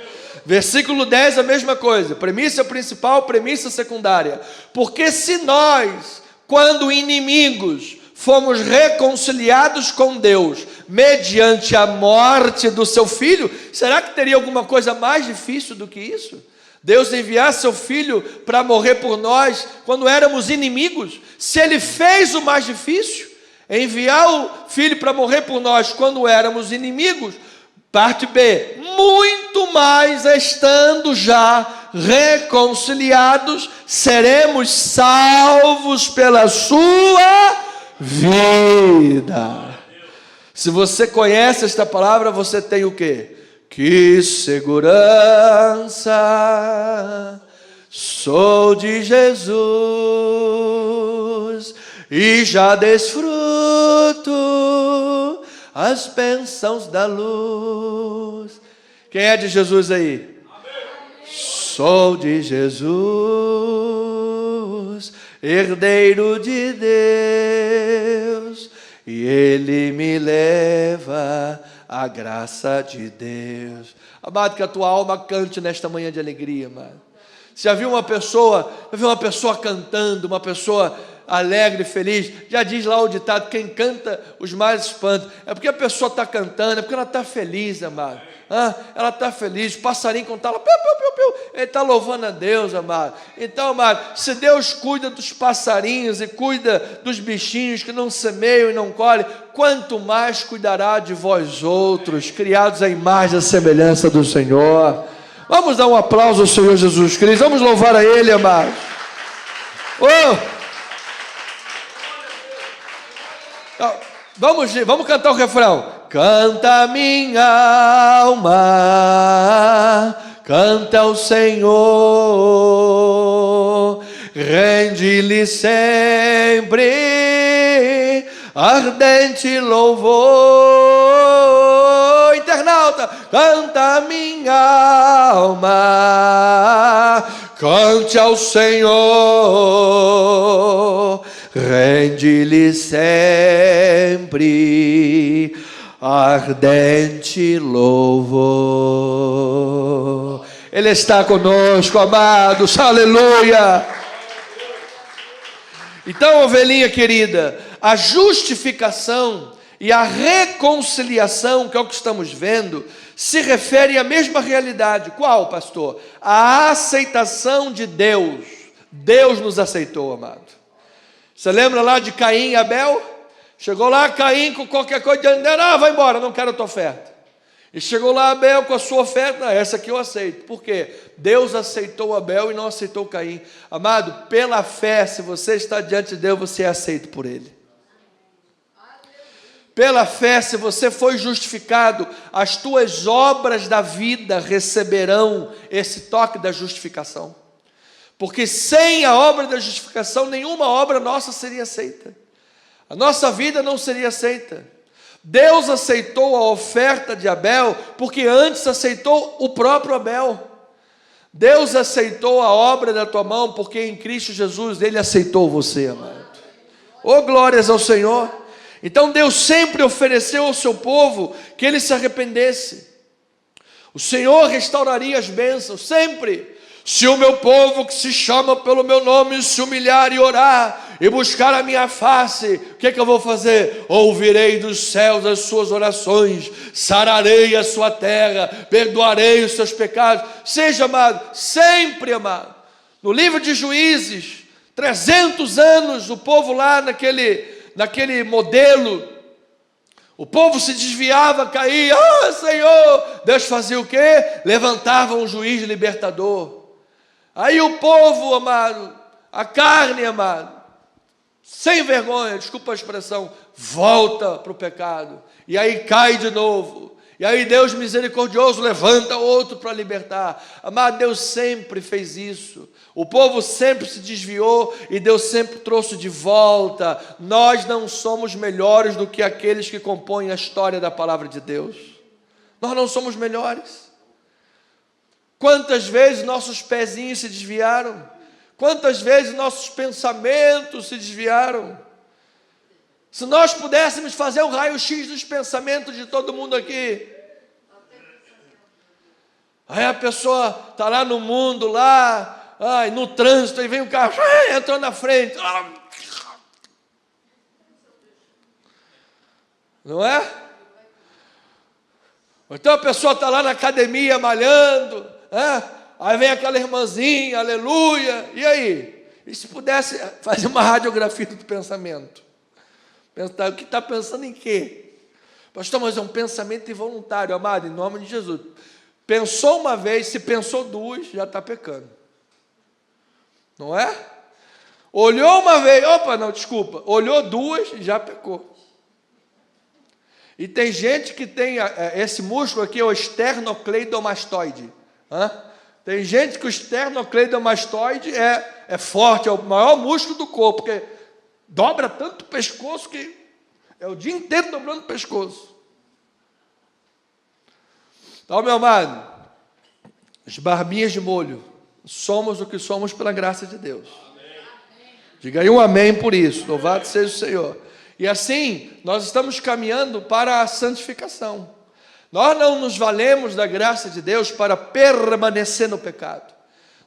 Versículo 10, a mesma coisa. Premissa principal, premissa secundária. Porque se nós, quando inimigos, fomos reconciliados com Deus, mediante a morte do seu Filho, será que teria alguma coisa mais difícil do que isso? Deus enviar seu Filho para morrer por nós, quando éramos inimigos? Se Ele fez o mais difícil, enviar o Filho para morrer por nós, quando éramos inimigos, parte B, muito mais estando já reconciliados, seremos salvos pela sua vida. Se você conhece esta palavra, você tem o quê? Que segurança, sou de Jesus e já desfruto as bênçãos da luz. Quem é de Jesus aí? Amém. Sou de Jesus, herdeiro de Deus, e Ele me leva à graça de Deus. Amado, que a tua alma cante nesta manhã de alegria, amado. Você já viu uma pessoa cantando, uma pessoa alegre, feliz? Já diz lá o ditado, quem canta os males espanta. É porque a pessoa está cantando, é porque ela está feliz, amado. Ela está feliz, o passarinho quando está lá, ele está louvando a Deus, amado. Então, amado, se Deus cuida dos passarinhos e cuida dos bichinhos que não semeiam e não colhem, quanto mais cuidará de vós outros, criados à imagem e semelhança do Senhor. Vamos dar um aplauso ao Senhor Jesus Cristo, vamos louvar a Ele, amado. Vamos cantar o refrão. Canta minha alma, canta ao Senhor, rende-lhe sempre ardente louvor. Internauta, canta minha alma, cante ao Senhor, rende-lhe sempre ardente louvor. Ele está conosco, amados, aleluia. Então, ovelhinha querida, a justificação e a reconciliação, que é o que estamos vendo, se refere à mesma realidade. Qual, pastor? A aceitação de Deus. Deus nos aceitou, amado. Você lembra lá de Caim e Abel? Chegou lá Caim com qualquer coisa, vai embora, não quero a tua oferta. E chegou lá Abel com a sua oferta, essa aqui eu aceito. Por quê? Deus aceitou Abel e não aceitou Caim. Amado, pela fé, se você está diante de Deus, você é aceito por Ele. Pela fé, se você foi justificado, as tuas obras da vida receberão esse toque da justificação. Porque sem a obra da justificação, nenhuma obra nossa seria aceita. A nossa vida não seria aceita. Deus aceitou a oferta de Abel, porque antes aceitou o próprio Abel. Deus aceitou a obra da tua mão, porque em Cristo Jesus Ele aceitou você, amado. Oh, glórias ao Senhor. Então Deus sempre ofereceu ao seu povo que ele se arrependesse. O Senhor restauraria as bênçãos, sempre. Se o meu povo que se chama pelo meu nome se humilhar e orar e buscar a minha face, o que eu vou fazer? Ouvirei dos céus as suas orações, sararei a sua terra, perdoarei os seus pecados. Seja, amado, sempre, amado. No livro de Juízes, 300 anos, o povo lá naquele modelo, O povo se desviava, caía. Ah, Senhor! Deus fazia o quê? Levantava um juiz libertador. Aí o povo, amado, a carne, amado, sem vergonha, desculpa a expressão, volta para o pecado. E aí cai de novo. E aí Deus misericordioso levanta outro para libertar. Amado, Deus sempre fez isso. O povo sempre se desviou e Deus sempre trouxe de volta. Nós não somos melhores do que aqueles que compõem a história da palavra de Deus. Nós não somos melhores. Quantas vezes nossos pezinhos se desviaram? Quantas vezes nossos pensamentos se desviaram? Se nós pudéssemos fazer um raio-x dos pensamentos de todo mundo aqui. Aí a pessoa está lá no mundo, lá, no trânsito, aí vem o carro, entrou na frente. Não é? Então a pessoa está lá na academia malhando, aí vem aquela irmãzinha, aleluia, e aí? E se pudesse fazer uma radiografia do pensamento? Pensar, o que está pensando em quê? Pastor, mas é um pensamento involuntário, amado, em nome de Jesus. Pensou uma vez, se pensou duas, já está pecando. Não é? Olhou uma vez, olhou duas, já pecou. E tem gente que tem, esse músculo aqui é o esternocleidomastoide. Tem gente que o esternocleidomastoide é forte, é o maior músculo do corpo, porque dobra tanto o pescoço que é o dia inteiro dobrando o pescoço. Então, meu amado, as barbinhas de molho, somos o que somos pela graça de Deus. Amém. Diga aí um amém por isso, louvado seja o Senhor. E assim, nós estamos caminhando para a santificação. Nós não nos valemos da graça de Deus para permanecer no pecado.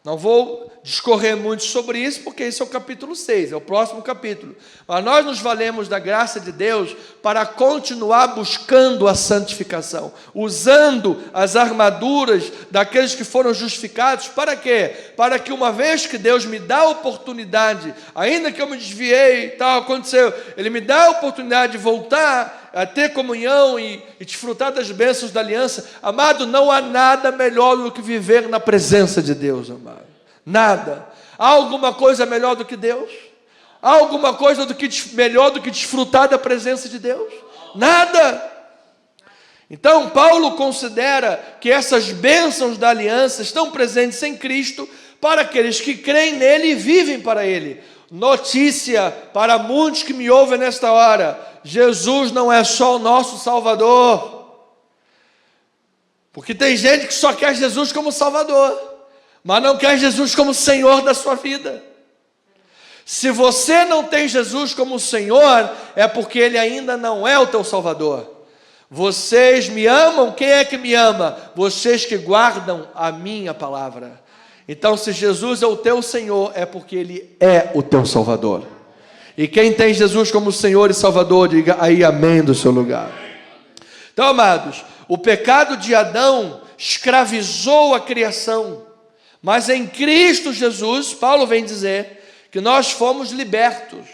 Não vou discorrer muito sobre isso, porque esse é o capítulo 6, é o próximo capítulo. Mas nós nos valemos da graça de Deus para continuar buscando a santificação, usando as armaduras daqueles que foram justificados, para quê? Para que uma vez que Deus me dá a oportunidade, ainda que eu me desviei e tal, aconteceu, Ele me dá a oportunidade de voltar a ter comunhão e desfrutar das bênçãos da aliança. Amado, não há nada melhor do que viver na presença de Deus, amado. Nada. Há alguma coisa melhor do que Deus? Há alguma coisa melhor do que desfrutar da presença de Deus? Nada. Então, Paulo considera que essas bênçãos da aliança estão presentes em Cristo para aqueles que creem nele e vivem para ele. Notícia para muitos que me ouvem nesta hora: Jesus não é só o nosso Salvador. Porque tem gente que só quer Jesus como Salvador, mas não quer Jesus como Senhor da sua vida. Se você não tem Jesus como Senhor, é porque Ele ainda não é o teu Salvador. Vocês me amam? Quem é que me ama? Vocês que guardam a minha palavra. Então, se Jesus é o teu Senhor, é porque Ele é o teu Salvador. E quem tem Jesus como Senhor e Salvador, diga aí amém do seu lugar. Então, amados, o pecado de Adão escravizou a criação, mas em Cristo Jesus, Paulo vem dizer que nós fomos libertos.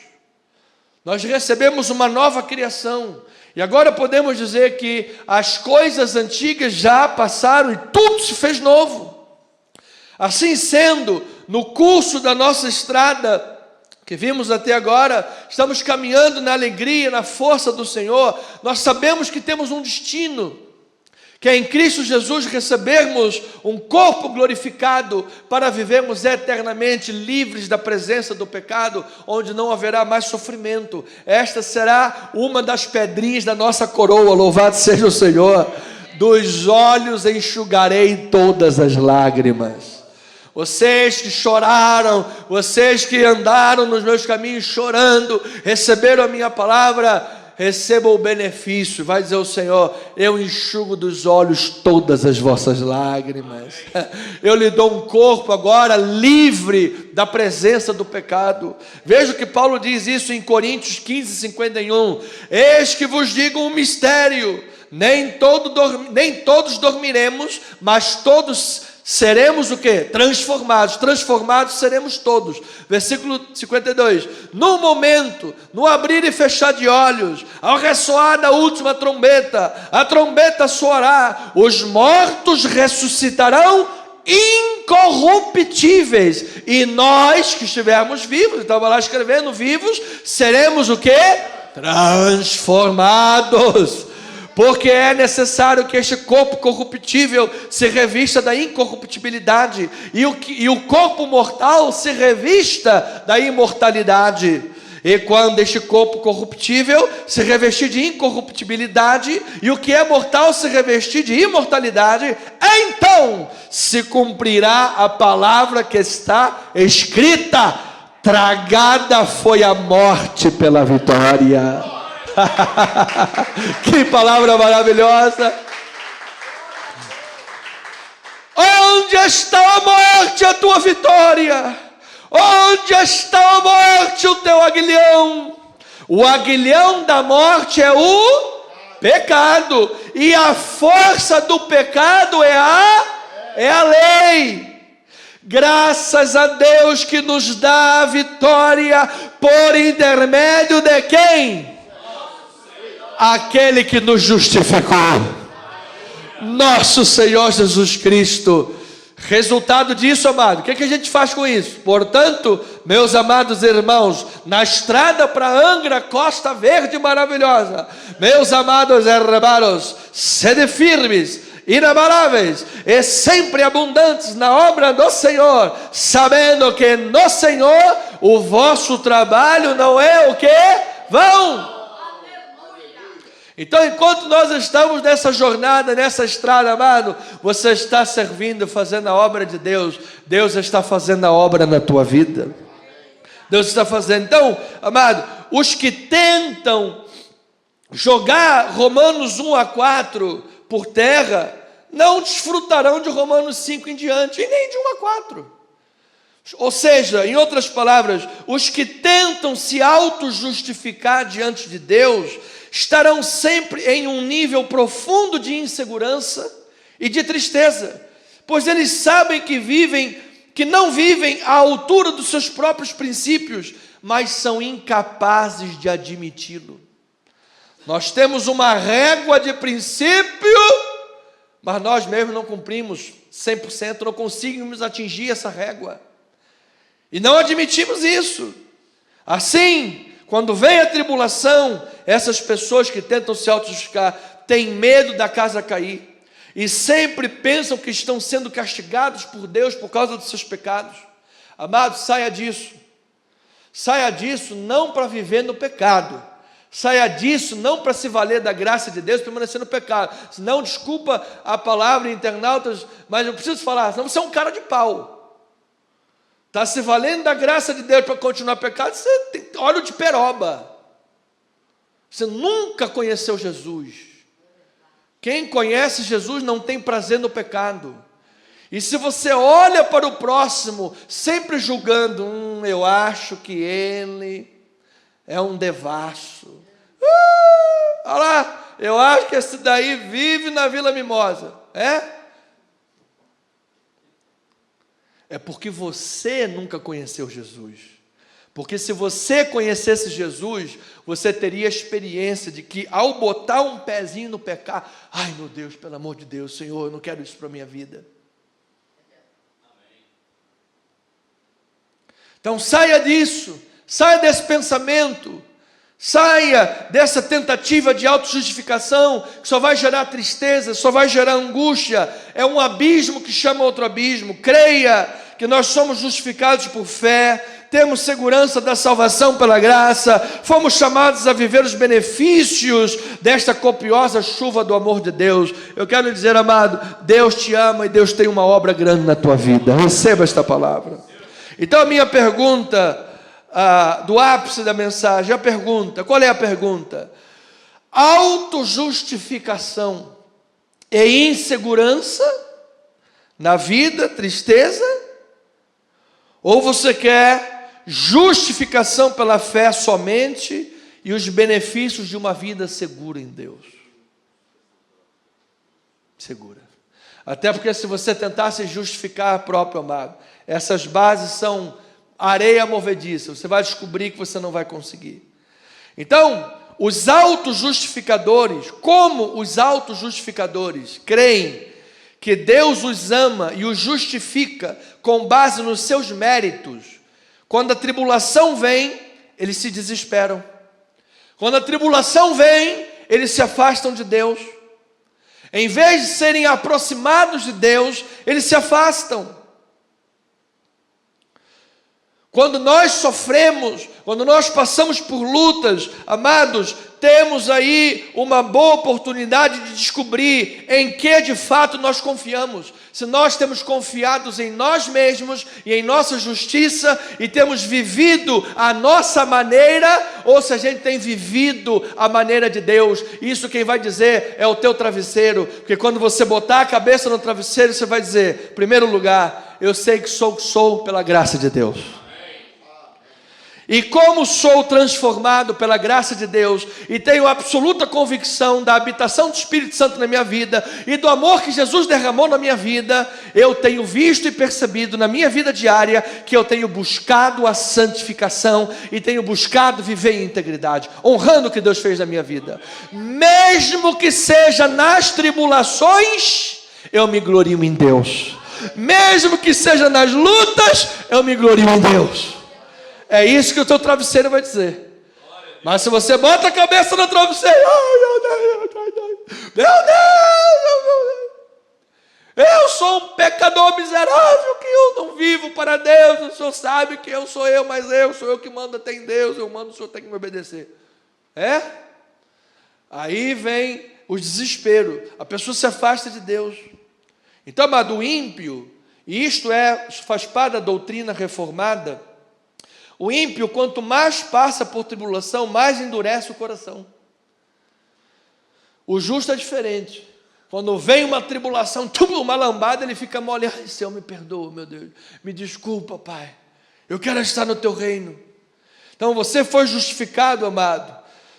Nós recebemos uma nova criação. E agora podemos dizer que as coisas antigas já passaram e tudo se fez novo. Assim sendo, no curso da nossa estrada que vimos até agora, estamos caminhando na alegria, na força do Senhor. Nós sabemos que temos um destino, que é em Cristo Jesus recebermos um corpo glorificado para vivermos eternamente livres da presença do pecado, onde não haverá mais sofrimento. Esta será uma das pedrinhas da nossa coroa, louvado seja o Senhor. Dos olhos enxugarei todas as lágrimas. Vocês que choraram, vocês que andaram nos meus caminhos chorando, receberam a minha palavra, recebam o benefício. Vai dizer o Senhor: eu enxugo dos olhos todas as vossas lágrimas. Eu lhe dou um corpo agora livre da presença do pecado. Veja que Paulo diz isso em Coríntios 15:51. Eis que vos digo um mistério: nem todos dormiremos, mas todos seremos o quê? Transformados. Transformados seremos todos. Versículo 52. No momento, no abrir e fechar de olhos, ao ressoar da última trombeta, a trombeta soará, os mortos ressuscitarão incorruptíveis, e nós que estivermos vivos, estava lá escrevendo, vivos, seremos o quê? Transformados. Porque é necessário que este corpo corruptível se revista da incorruptibilidade, e o corpo mortal se revista da imortalidade. E quando este corpo corruptível se revestir de incorruptibilidade, e o que é mortal se revestir de imortalidade, então se cumprirá a palavra que está escrita: tragada foi a morte pela vitória. Que palavra maravilhosa! Onde está a morte, a tua vitória? Onde está a morte, o teu aguilhão? O aguilhão da morte é o pecado, e a força do pecado é a lei. Graças a Deus que nos dá a vitória por intermédio de quem? Aquele que nos justificou, nosso Senhor Jesus Cristo. Resultado disso, amado, o que a gente faz com isso? Portanto, meus amados irmãos, na estrada para Angra, Costa Verde maravilhosa, meus amados hermanos, sede firmes, inabaláveis e sempre abundantes na obra do Senhor, sabendo que no Senhor o vosso trabalho não é o que? Vão. Então, enquanto nós estamos nessa jornada, nessa estrada, amado, você está servindo, fazendo a obra de Deus. Deus está fazendo a obra na tua vida. Deus está fazendo. Então, amado, os que tentam jogar Romanos 1-4 por terra, não desfrutarão de Romanos 5 em diante, e nem de 1-4. Ou seja, em outras palavras, os que tentam se auto-justificar diante de Deus, estarão sempre em um nível profundo de insegurança e de tristeza, pois eles sabem que não vivem à altura dos seus próprios princípios, mas são incapazes de admiti-lo. Nós temos uma régua de princípio, mas nós mesmos não cumprimos 100%, não conseguimos atingir essa régua, e não admitimos isso. Assim, quando vem a tribulação, essas pessoas que tentam se auto-justificar têm medo da casa cair, e sempre pensam que estão sendo castigados por Deus por causa dos seus pecados. Amado, saia disso. Saia disso não para viver no pecado. Saia disso não para se valer da graça de Deus, permanecer no pecado. Senão, desculpa a palavra, internautas, mas eu preciso falar, senão você é um cara de pau. Está se valendo da graça de Deus para continuar pecado, você tem óleo de peroba. Você nunca conheceu Jesus. Quem conhece Jesus não tem prazer no pecado. E se você olha para o próximo, sempre julgando, eu acho que ele é um devasso. Olha lá, eu acho que esse daí vive na Vila Mimosa. É porque você nunca conheceu Jesus. Porque se você conhecesse Jesus, você teria a experiência de que ao botar um pezinho no pecado, ai meu Deus, pelo amor de Deus, Senhor, eu não quero isso para a minha vida. Então saia disso, saia desse pensamento, saia dessa tentativa de autojustificação, que só vai gerar tristeza, só vai gerar angústia, é um abismo que chama outro abismo. Creia que nós somos justificados por fé, temos segurança da salvação pela graça, fomos chamados a viver os benefícios desta copiosa chuva do amor de Deus. Eu quero dizer, amado, Deus te ama e Deus tem uma obra grande na tua vida. Receba esta palavra. Então a minha pergunta, do ápice da mensagem, qual é a pergunta? Autojustificação e insegurança na vida, tristeza? Ou você quer justificação pela fé somente e os benefícios de uma vida segura em Deus? Segura. Até porque se você tentasse justificar próprio, amado, essas bases são areia movediça, você vai descobrir que você não vai conseguir. Então, os autojustificadores, como os autojustificadores creem que Deus os ama e os justifica com base nos seus méritos, quando a tribulação vem, eles se desesperam. Quando a tribulação vem, eles se afastam de Deus. Em vez de serem aproximados de Deus, eles se afastam. Quando nós sofremos, quando nós passamos por lutas, amados, temos aí uma boa oportunidade de descobrir em que de fato nós confiamos. Se nós temos confiados em nós mesmos e em nossa justiça e temos vivido a nossa maneira, ou se a gente tem vivido a maneira de Deus. Isso quem vai dizer é o teu travesseiro, porque quando você botar a cabeça no travesseiro, você vai dizer, em primeiro lugar, eu sei que sou pela graça de Deus. E como sou transformado pela graça de Deus e tenho absoluta convicção da habitação do Espírito Santo na minha vida e do amor que Jesus derramou na minha vida, eu tenho visto e percebido na minha vida diária que eu tenho buscado a santificação e tenho buscado viver em integridade, honrando o que Deus fez na minha vida. Mesmo que seja nas tribulações, eu me glorio em Deus. Mesmo que seja nas lutas, eu me glorio em Deus. É isso que o teu travesseiro vai dizer. Mas se você bota a cabeça no travesseiro, meu Deus, eu sou um pecador miserável, que eu não vivo para Deus, o Senhor sabe que eu sou eu, mas sou eu que mando até em Deus, eu mando, o Senhor tem que me obedecer. Aí vem o desespero, a pessoa se afasta de Deus. Então, amado, o ímpio, e isto faz parte da doutrina reformada, o ímpio, quanto mais passa por tribulação, mais endurece o coração. O justo é diferente. Quando vem uma tribulação, uma lambada, ele fica mole. Ai, Senhor, me perdoa, meu Deus. Me desculpa, Pai. Eu quero estar no teu reino. Então, você foi justificado, amado.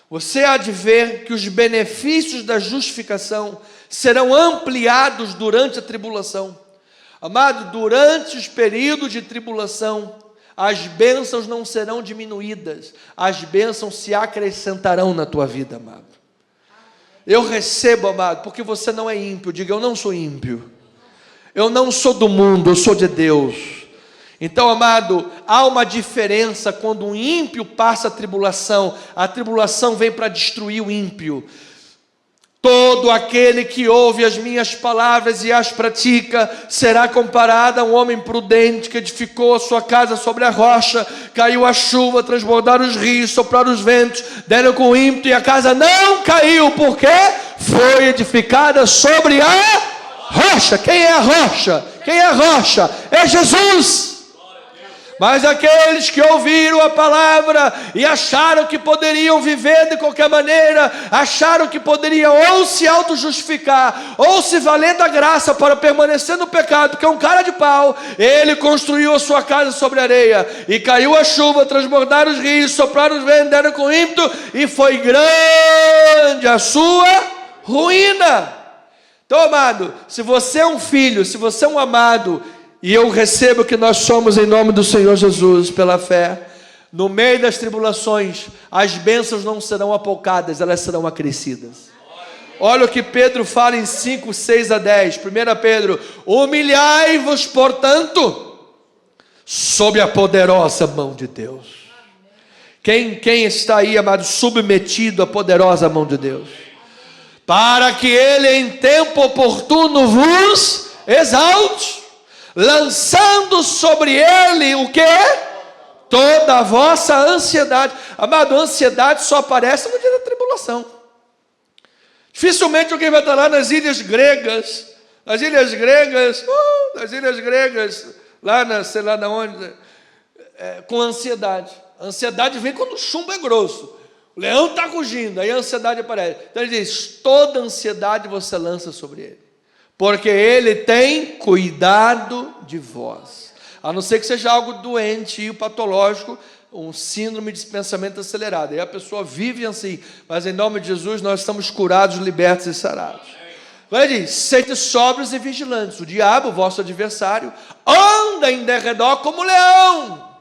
Você há de ver que os benefícios da justificação serão ampliados durante a tribulação. Amado, durante os períodos de tribulação, as bênçãos não serão diminuídas, as bênçãos se acrescentarão na tua vida, amado. Eu recebo, amado, porque você não é ímpio. Diga, eu não sou ímpio. Eu não sou do mundo, eu sou de Deus. Então, amado, há uma diferença quando um ímpio passa a tribulação vem para destruir o ímpio. Todo aquele que ouve as minhas palavras e as pratica, será comparado a um homem prudente que edificou a sua casa sobre a rocha, caiu a chuva, transbordaram os rios, sopraram os ventos, deram com ímpeto e a casa não caiu, porque foi edificada sobre a rocha. Quem é a rocha? Quem é a rocha? É Jesus. Mas aqueles que ouviram a palavra e acharam que poderiam viver de qualquer maneira, acharam que poderiam ou se auto-justificar, ou se valer da graça para permanecer no pecado, porque é um cara de pau, ele construiu a sua casa sobre a areia, e caiu a chuva, transbordaram os rios, sopraram os ventos, deram com ímpeto, e foi grande a sua ruína. Então, amado, se você é um filho, se você é um amado, e eu recebo que nós somos em nome do Senhor Jesus, pela fé, no meio das tribulações, as bênçãos não serão apoucadas, elas serão acrescidas. Olha o que Pedro fala em 5, 6 a 10. 1 Pedro, humilhai-vos, portanto, sob a poderosa mão de Deus. Quem está aí, amado, submetido à poderosa mão de Deus? Para que Ele em tempo oportuno vos exalte, lançando sobre ele o que? Toda a vossa ansiedade. Amado, a ansiedade só aparece no dia da tribulação. Dificilmente alguém vai estar lá nas ilhas gregas, lá sei lá de onde, com ansiedade. A ansiedade vem quando o chumbo é grosso, o leão está rugindo, aí a ansiedade aparece. Então ele diz, toda ansiedade você lança sobre ele, porque ele tem cuidado de vós. A não ser que seja algo doente, patológico, um síndrome de pensamento acelerado. Aí a pessoa vive assim, mas em nome de Jesus nós estamos curados, libertos e sarados. Agora ele diz: sede sóbrios e vigilantes. O diabo, vosso adversário, anda em derredor como leão.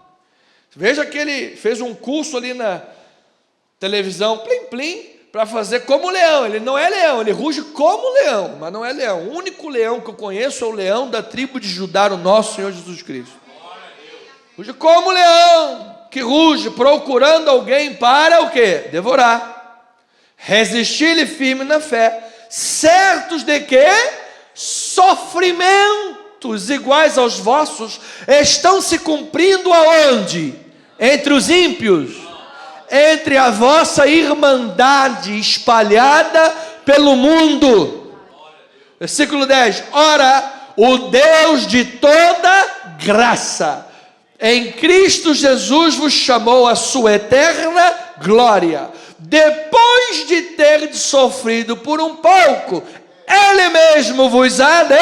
Veja que ele fez um curso ali na televisão, plim, plim, para fazer como leão. Ele não é leão, ele ruge como leão, mas não é leão. O único leão que eu conheço é o leão da tribo de Judá, o nosso Senhor Jesus Cristo. Ruge como leão, que ruge procurando alguém para o quê? Devorar. Resistir-lhe firme na fé, certos de que sofrimentos iguais aos vossos estão se cumprindo aonde? Entre os ímpios, entre a vossa irmandade espalhada pelo mundo. Versículo 10: ora, o Deus de toda graça, em Cristo Jesus vos chamou a sua eterna glória, depois de ter sofrido por um pouco, Ele mesmo vos há de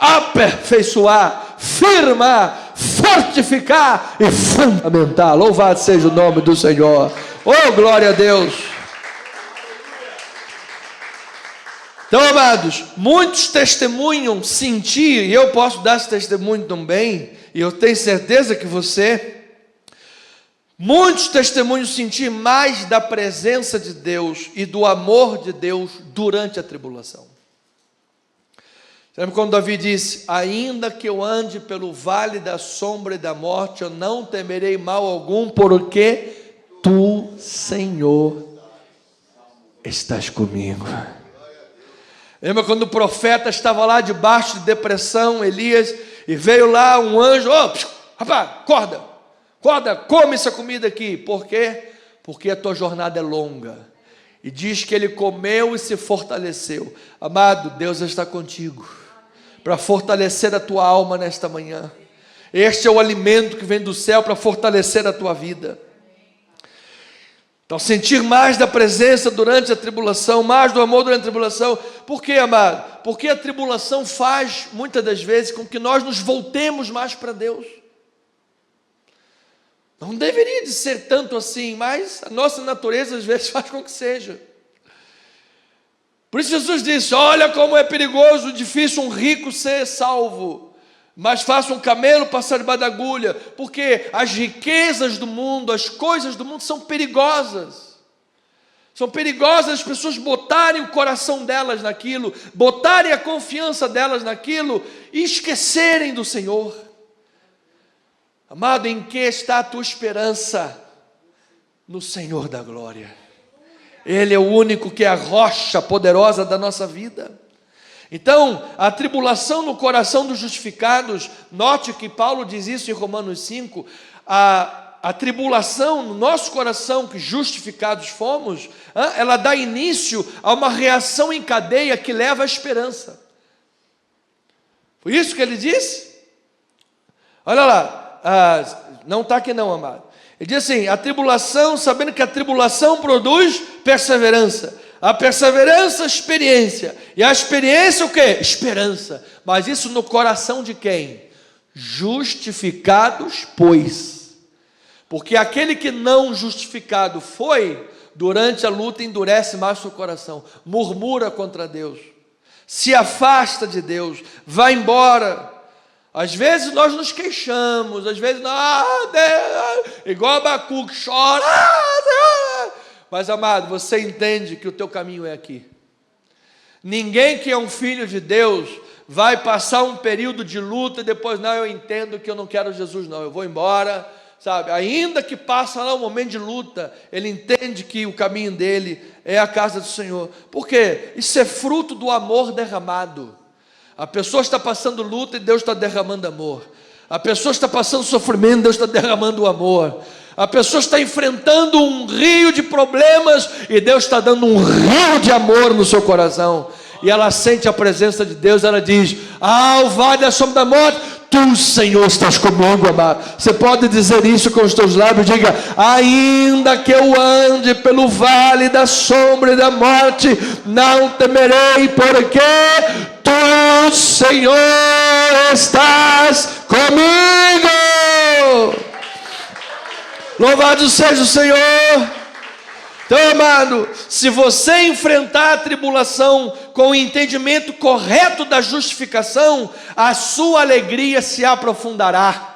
aperfeiçoar, firmar, fortificar e fundamentar. Louvado seja o nome do Senhor. Oh, glória a Deus. Então, amados, muitos testemunham sentir, e eu posso dar esse testemunho também, e eu tenho certeza que muitos testemunhos sentir mais da presença de Deus e do amor de Deus durante a tribulação. Lembra quando Davi disse: ainda que eu ande pelo vale da sombra e da morte, eu não temerei mal algum, porque tu, Senhor, estás comigo. Lembra quando o profeta estava lá debaixo de depressão, Elias, e veio lá um anjo: rapaz, acorda, come essa comida aqui. Por quê? Porque a tua jornada é longa. E diz que ele comeu e se fortaleceu. Amado, Deus está contigo para fortalecer a tua alma nesta manhã. Este é o alimento que vem do céu para fortalecer a tua vida. Então, sentir mais da presença durante a tribulação, mais do amor durante a tribulação. Por quê, amado? Porque a tribulação faz, muitas das vezes, com que nós nos voltemos mais para Deus. Não deveria de ser tanto assim, mas a nossa natureza, às vezes, faz com que seja. Por isso Jesus disse: olha como é perigoso, difícil um rico ser salvo, mas faça um camelo passar debaixo da agulha, porque as riquezas do mundo, as coisas do mundo são perigosas. São perigosas as pessoas botarem o coração delas naquilo, botarem a confiança delas naquilo e esquecerem do Senhor. Amado, em que está a tua esperança? No Senhor da glória. Ele é o único que é a rocha poderosa da nossa vida. Então, a tribulação no coração dos justificados, note que Paulo diz isso em Romanos 5, a tribulação no nosso coração, que justificados fomos, ela dá início a uma reação em cadeia que leva à esperança. Foi isso que ele disse? Olha lá, não está aqui não, amado. Ele diz assim: a tribulação, sabendo que a tribulação produz perseverança, a perseverança, experiência, e a experiência o quê? Esperança. Mas isso no coração de quem? Justificados, pois. Porque aquele que não justificado foi, durante a luta endurece mais seu coração, murmura contra Deus, se afasta de Deus, vai embora. Às vezes nós nos queixamos, às vezes igual Abacuque, chora. Mas, amado, você entende que o teu caminho é aqui. Ninguém que é um filho de Deus vai passar um período de luta e depois: não, eu entendo que eu não quero Jesus não, eu vou embora, sabe? Ainda que passa lá um momento de luta, ele entende que o caminho dele é a casa do Senhor. Por quê? Isso é fruto do amor derramado. A pessoa está passando luta e Deus está derramando amor. A pessoa está passando sofrimento, Deus está derramando o amor. A pessoa está enfrentando um rio de problemas e Deus está dando um rio de amor no seu coração. E ela sente a presença de Deus, ela diz: ao vale da sombra da morte, tu, Senhor, estás comigo, amado. Você pode dizer isso com os teus lábios, diga: ainda que eu ande pelo vale da sombra e da morte, não temerei, porque tu, Senhor, estás comigo. Louvado seja o Senhor. Então, amado, se você enfrentar a tribulação com o entendimento correto da justificação, a sua alegria se aprofundará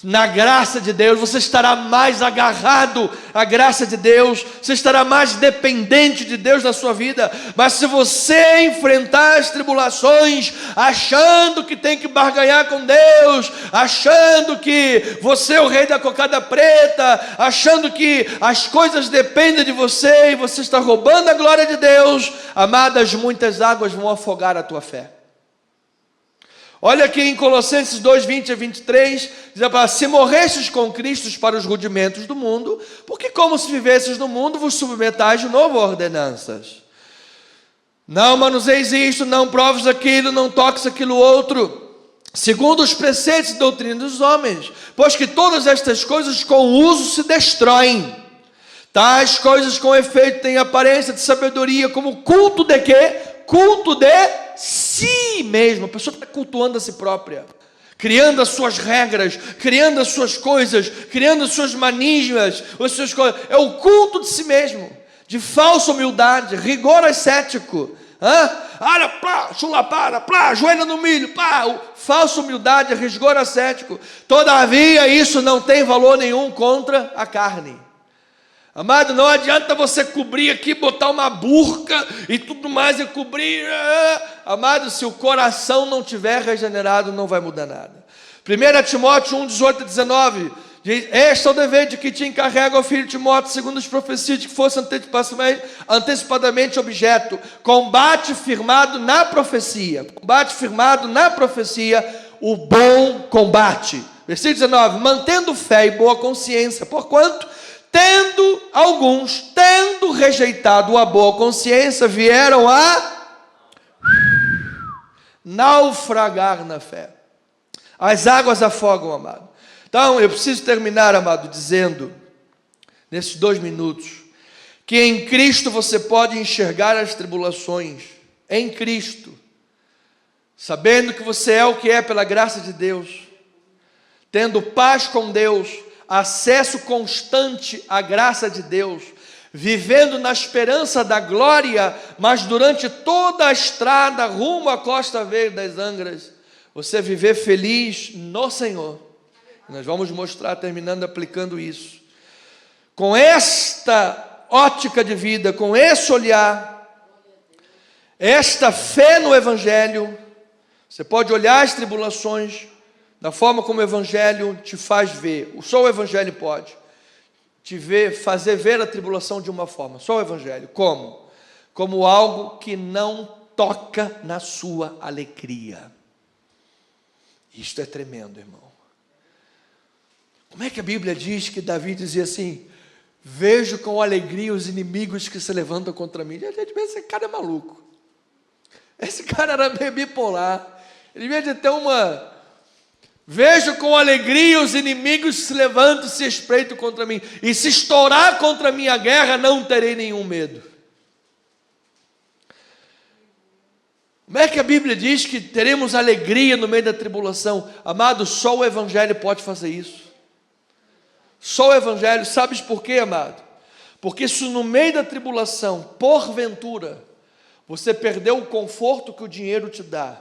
na graça de Deus. Você estará mais agarrado à graça de Deus, você estará mais dependente de Deus na sua vida. Mas se você enfrentar as tribulações achando que tem que barganhar com Deus, achando que você é o rei da cocada preta, achando que as coisas dependem de você e você está roubando a glória de Deus, amadas, muitas águas vão afogar a tua fé. Olha aqui em Colossenses 2, 20 a 23, diz a palavra: se morrestes com Cristo para os rudimentos do mundo, porque como se vivesses no mundo, vos submetais de novo a ordenanças. Não manuseis isto, não proves aquilo, não toques aquilo outro, segundo os preceitos e doutrina dos homens, pois que todas estas coisas com o uso se destroem. Tais coisas com efeito têm aparência de sabedoria, como culto de quê? Culto de si mesmo. A pessoa está cultuando a si própria, criando as suas regras, criando as suas coisas, criando as suas manias, as suas coisas. É o culto de si mesmo, de falsa humildade, rigor ascético. Joelha no milho, falsa humildade, rigor ascético. Todavia isso não tem valor nenhum contra a carne. Amado, não adianta você cobrir aqui, botar uma burca e tudo mais e cobrir. Amado, se o coração não tiver regenerado, não vai mudar nada. 1 Timóteo 1, 18 a 19 diz: este é o dever de que te encarrega, ó filho Timóteo, segundo as profecias de que fosse antecipadamente objeto. Combate firmado na profecia, o bom combate. Versículo 19: mantendo fé e boa consciência, porquanto tendo rejeitado a boa consciência, vieram a naufragar na fé. As águas afogam, amado. Então, eu preciso terminar, amado, dizendo, nesses 2 minutos, que em Cristo você pode enxergar as tribulações, em Cristo, sabendo que você é o que é pela graça de Deus, tendo paz com Deus, acesso constante à graça de Deus, vivendo na esperança da glória, mas durante toda a estrada rumo à Costa Verde das Angras, você viver feliz no Senhor. Nós vamos mostrar, terminando, aplicando isso. Com esta ótica de vida, com esse olhar, esta fé no Evangelho, você pode olhar as tribulações da forma como o Evangelho te faz ver. Só o Evangelho pode te fazer ver a tribulação de uma forma. Só o Evangelho. Como? Como algo que não toca na sua alegria. Isto é tremendo, irmão. Como é que a Bíblia diz que Davi dizia assim: vejo com alegria os inimigos que se levantam contra mim? A gente pensa, esse cara é maluco. Esse cara era meio bipolar. Ele devia ter uma... Vejo com alegria os inimigos se levantam e se espreitam contra mim. E se estourar contra a minha guerra, não terei nenhum medo. Como é que a Bíblia diz que teremos alegria no meio da tribulação? Amado, só o Evangelho pode fazer isso. Só o Evangelho. Sabes por quê, amado? Porque se no meio da tribulação, porventura, você perdeu o conforto que o dinheiro te dá,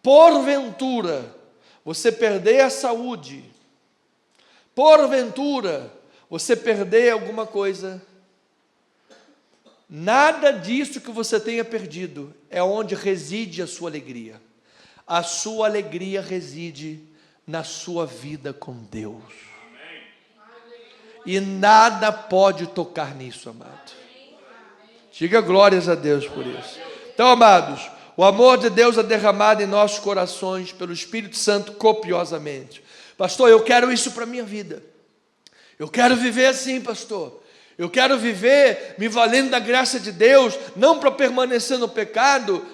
porventura você perder a saúde, porventura você perder alguma coisa, nada disso que você tenha perdido é onde reside a sua alegria. A sua alegria reside na sua vida com Deus. E nada pode tocar nisso, amado. Diga glórias a Deus por isso. Então, amados, o amor de Deus é derramado em nossos corações pelo Espírito Santo copiosamente. Pastor, eu quero isso para a minha vida. Eu quero viver assim, pastor. Eu quero viver me valendo da graça de Deus, não para permanecer no pecado,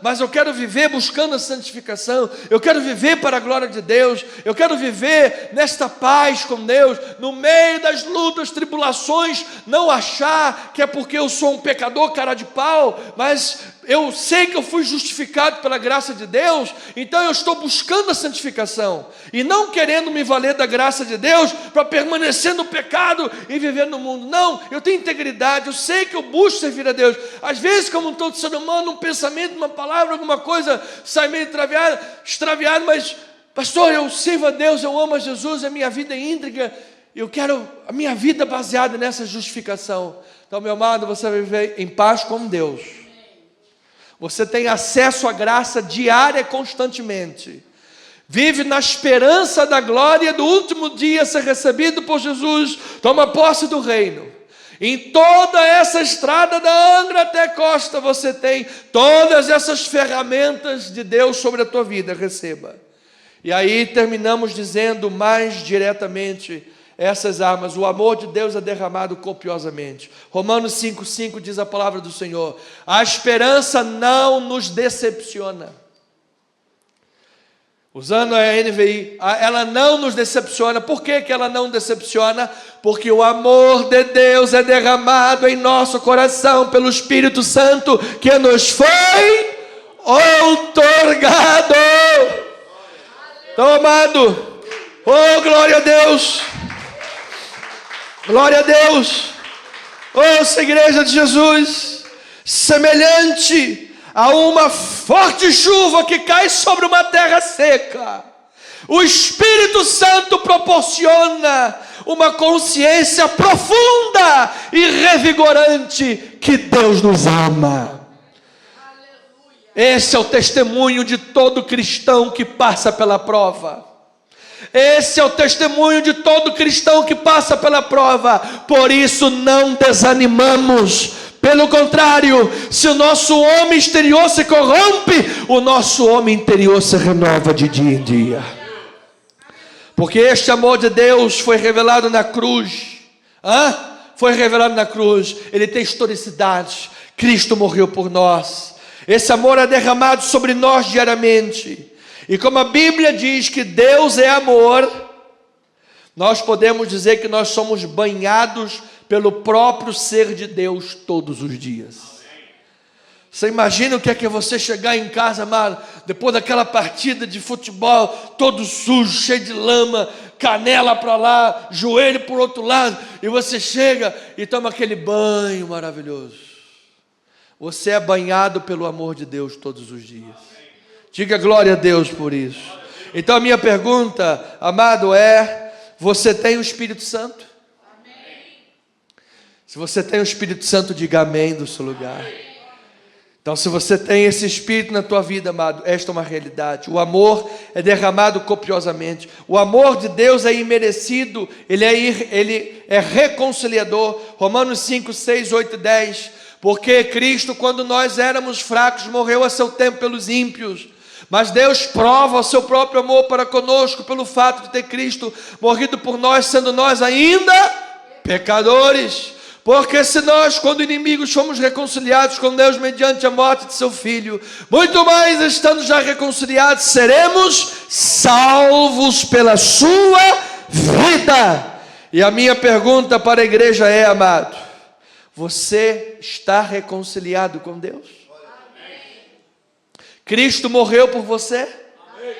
mas eu quero viver buscando a santificação. Eu quero viver para a glória de Deus. Eu quero viver nesta paz com Deus, no meio das lutas, tribulações, não achar que é porque eu sou um pecador cara de pau, mas eu sei que eu fui justificado pela graça de Deus, então eu estou buscando a santificação, e não querendo me valer da graça de Deus para permanecer no pecado e viver no mundo. Não, eu tenho integridade, eu sei que eu busco servir a Deus. Às vezes, como todo ser humano, um pensamento, uma palavra, alguma coisa sai meio extraviado, mas pastor, eu sirvo a Deus, eu amo a Jesus, a minha vida é íntegra, eu quero a minha vida baseada nessa justificação. Então, meu amado, você vai viver em paz com Deus. Você tem acesso à graça diária constantemente. Vive na esperança da glória do último dia ser recebido por Jesus. Toma posse do reino. Em toda essa estrada da Angra até Costa, você tem todas essas ferramentas de Deus sobre a tua vida. Receba. E aí terminamos dizendo mais diretamente essas armas. O amor de Deus é derramado copiosamente. Romanos 5,5 diz a palavra do Senhor: a esperança não nos decepciona. Usando a NVI, ela não nos decepciona. Por que ela não decepciona? Porque o amor de Deus é derramado em nosso coração pelo Espírito Santo que nos foi outorgado. Então, amado, oh glória a Deus, glória a Deus, ouça a igreja de Jesus, semelhante a uma forte chuva que cai sobre uma terra seca, o Espírito Santo proporciona uma consciência profunda e revigorante que Deus nos ama. Esse é o testemunho de todo cristão que passa pela prova. Esse é o testemunho de todo cristão que passa pela prova. Por isso não desanimamos. Pelo contrário, se o nosso homem exterior se corrompe, o nosso homem interior se renova de dia em dia. Porque este amor de Deus foi revelado na cruz. Foi revelado na cruz. Ele tem historicidade. Cristo morreu por nós. Esse amor é derramado sobre nós diariamente. E como a Bíblia diz que Deus é amor, nós podemos dizer que nós somos banhados pelo próprio ser de Deus todos os dias. Você imagina o que é você chegar em casa, amado, depois daquela partida de futebol, todo sujo, cheio de lama, canela para lá, joelho para o outro lado, e você chega e toma aquele banho maravilhoso. Você é banhado pelo amor de Deus todos os dias. Diga glória a Deus por isso. Então a minha pergunta, amado, é: você tem o Espírito Santo? Amém. Se você tem o Espírito Santo, diga amém do seu lugar. Amém. Então, se você tem esse Espírito na tua vida, amado, esta é uma realidade. O amor é derramado copiosamente. O amor de Deus é imerecido, ele é reconciliador. Romanos 5, 6, 8 e 10. Porque Cristo, quando nós éramos fracos, morreu a seu tempo pelos ímpios. Mas Deus prova o seu próprio amor para conosco pelo fato de ter Cristo morrido por nós, sendo nós ainda pecadores. Porque se nós, quando inimigos, fomos reconciliados com Deus mediante a morte de seu Filho, muito mais, estando já reconciliados, seremos salvos pela sua vida. E a minha pergunta para a igreja é, amado: você está reconciliado com Deus? Cristo morreu por você? Amém.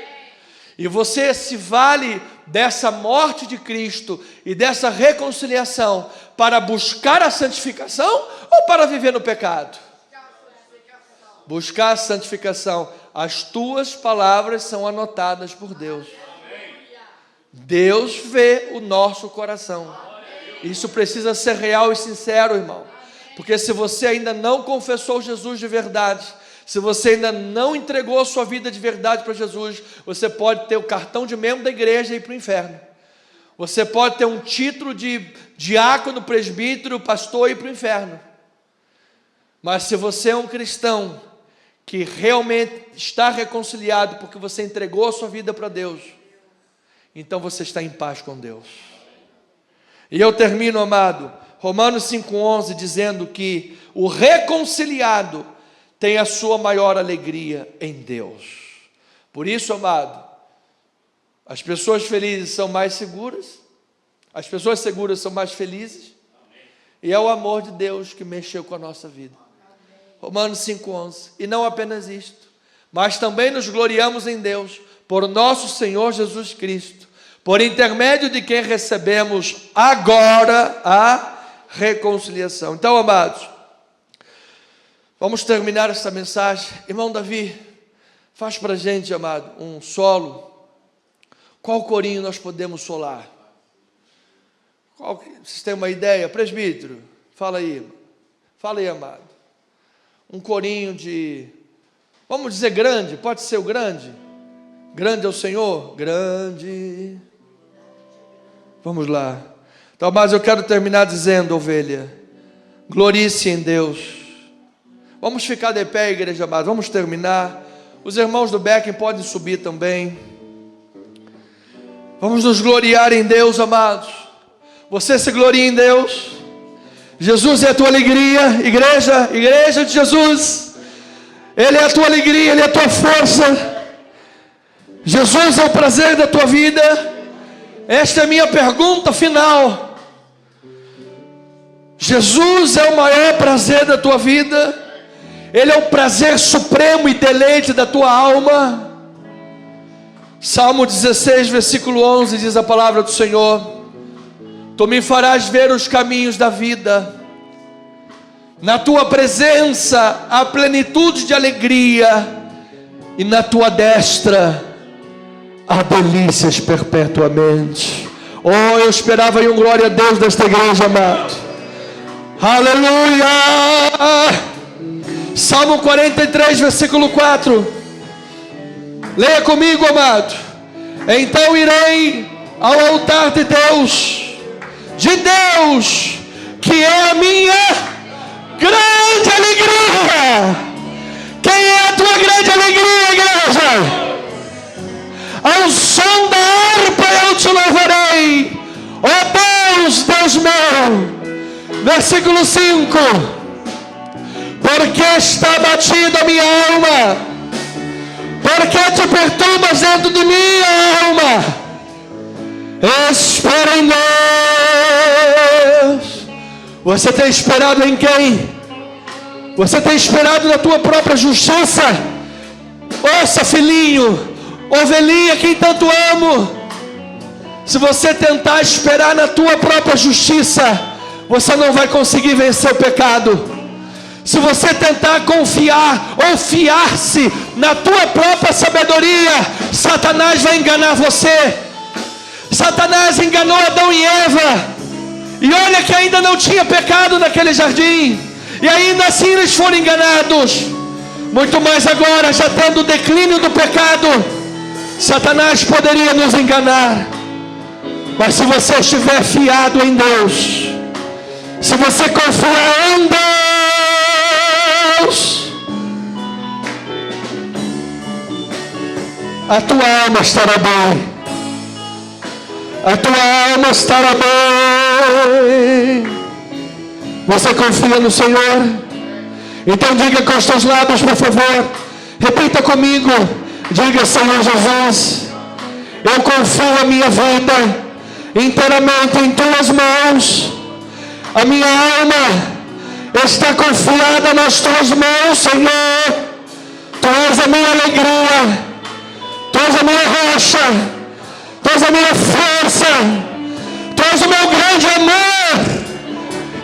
E você se vale dessa morte de Cristo e dessa reconciliação para buscar a santificação ou para viver no pecado? Buscar a santificação. As tuas palavras são anotadas por Deus. Deus vê o nosso coração. Isso precisa ser real e sincero, irmão. Porque se você ainda não confessou Jesus de verdade, se você ainda não entregou a sua vida de verdade para Jesus, você pode ter o cartão de membro da igreja e ir para o inferno. Você pode ter um título de diácono, presbítero, pastor e ir para o inferno. Mas se você é um cristão que realmente está reconciliado porque você entregou a sua vida para Deus, então você está em paz com Deus. E eu termino, amado, Romanos 5,11, dizendo que o reconciliado tem a sua maior alegria em Deus. Por isso, amado, as pessoas felizes são mais seguras, as pessoas seguras são mais felizes, e é o amor de Deus que mexeu com a nossa vida. Romanos 5,11. E não apenas isto, mas também nos gloriamos em Deus, por nosso Senhor Jesus Cristo, por intermédio de quem recebemos agora a reconciliação. Então, amados, vamos terminar essa mensagem. Irmão Davi, faz para a gente, amado, um solo. Qual corinho nós podemos solar? Vocês têm uma ideia? Presbítero, fala aí. Fala aí, amado. Um corinho de, vamos dizer grande, pode ser o grande? Grande é o Senhor? Grande. Vamos lá. Então, mas eu quero terminar dizendo, ovelha, glorie-se em Deus. Vamos ficar de pé, igreja amada, vamos terminar. Os irmãos do Becking podem subir também. Vamos nos gloriar em Deus, amados. Você se gloria em Deus. Jesus é a tua alegria, igreja de Jesus. Ele é a tua alegria, Ele é a tua força. Jesus é o prazer da tua vida. Esta é a minha pergunta final. Jesus é o maior prazer da tua vida. Ele é o prazer supremo e deleite da tua alma. Salmo 16, versículo 11, diz a palavra do Senhor: Tu me farás ver os caminhos da vida. Na tua presença há plenitude de alegria, e na tua destra há delícias perpetuamente. Oh, eu esperava aí um glória a Deus desta igreja, amado. Aleluia! Salmo 43, versículo 4. Leia comigo, amado. Então irei ao altar de Deus, que é a minha grande alegria. Quem é a tua grande alegria, igreja? Ao som da harpa eu te louvarei, ó Deus, Deus meu. Versículo 5. Porque está batida a minha alma, porque te perturbas dentro de minha alma. Espera em Deus. Você tem esperado em quem? Você tem esperado na tua própria justiça? Ouça, filhinho, ovelhinha, quem tanto amo. Se você tentar esperar na tua própria justiça, você não vai conseguir vencer o pecado. Se você tentar confiar ou fiar-se na tua própria sabedoria, Satanás vai enganar você. Satanás enganou Adão e Eva, e olha que ainda não tinha pecado naquele jardim, e ainda assim eles foram enganados. Muito mais agora, já tendo o declínio do pecado, Satanás poderia nos enganar. Mas se você estiver fiado em Deus, se você confiar em Deus, a tua alma estará bem. A tua alma estará bem. Você confia no Senhor? Então diga com os teus lábios, por favor. Repita comigo. Diga: Senhor Jesus, eu confio a minha vida inteiramente em tuas mãos. A minha alma está confiada nas tuas mãos, Senhor. Tu és a minha alegria, tu és a minha rocha, tu és a minha força, tu és o meu grande amor.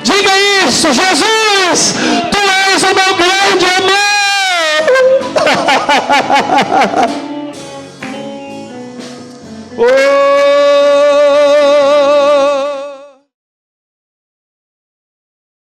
Diga isso: Jesus, tu és o meu grande amor. Oh,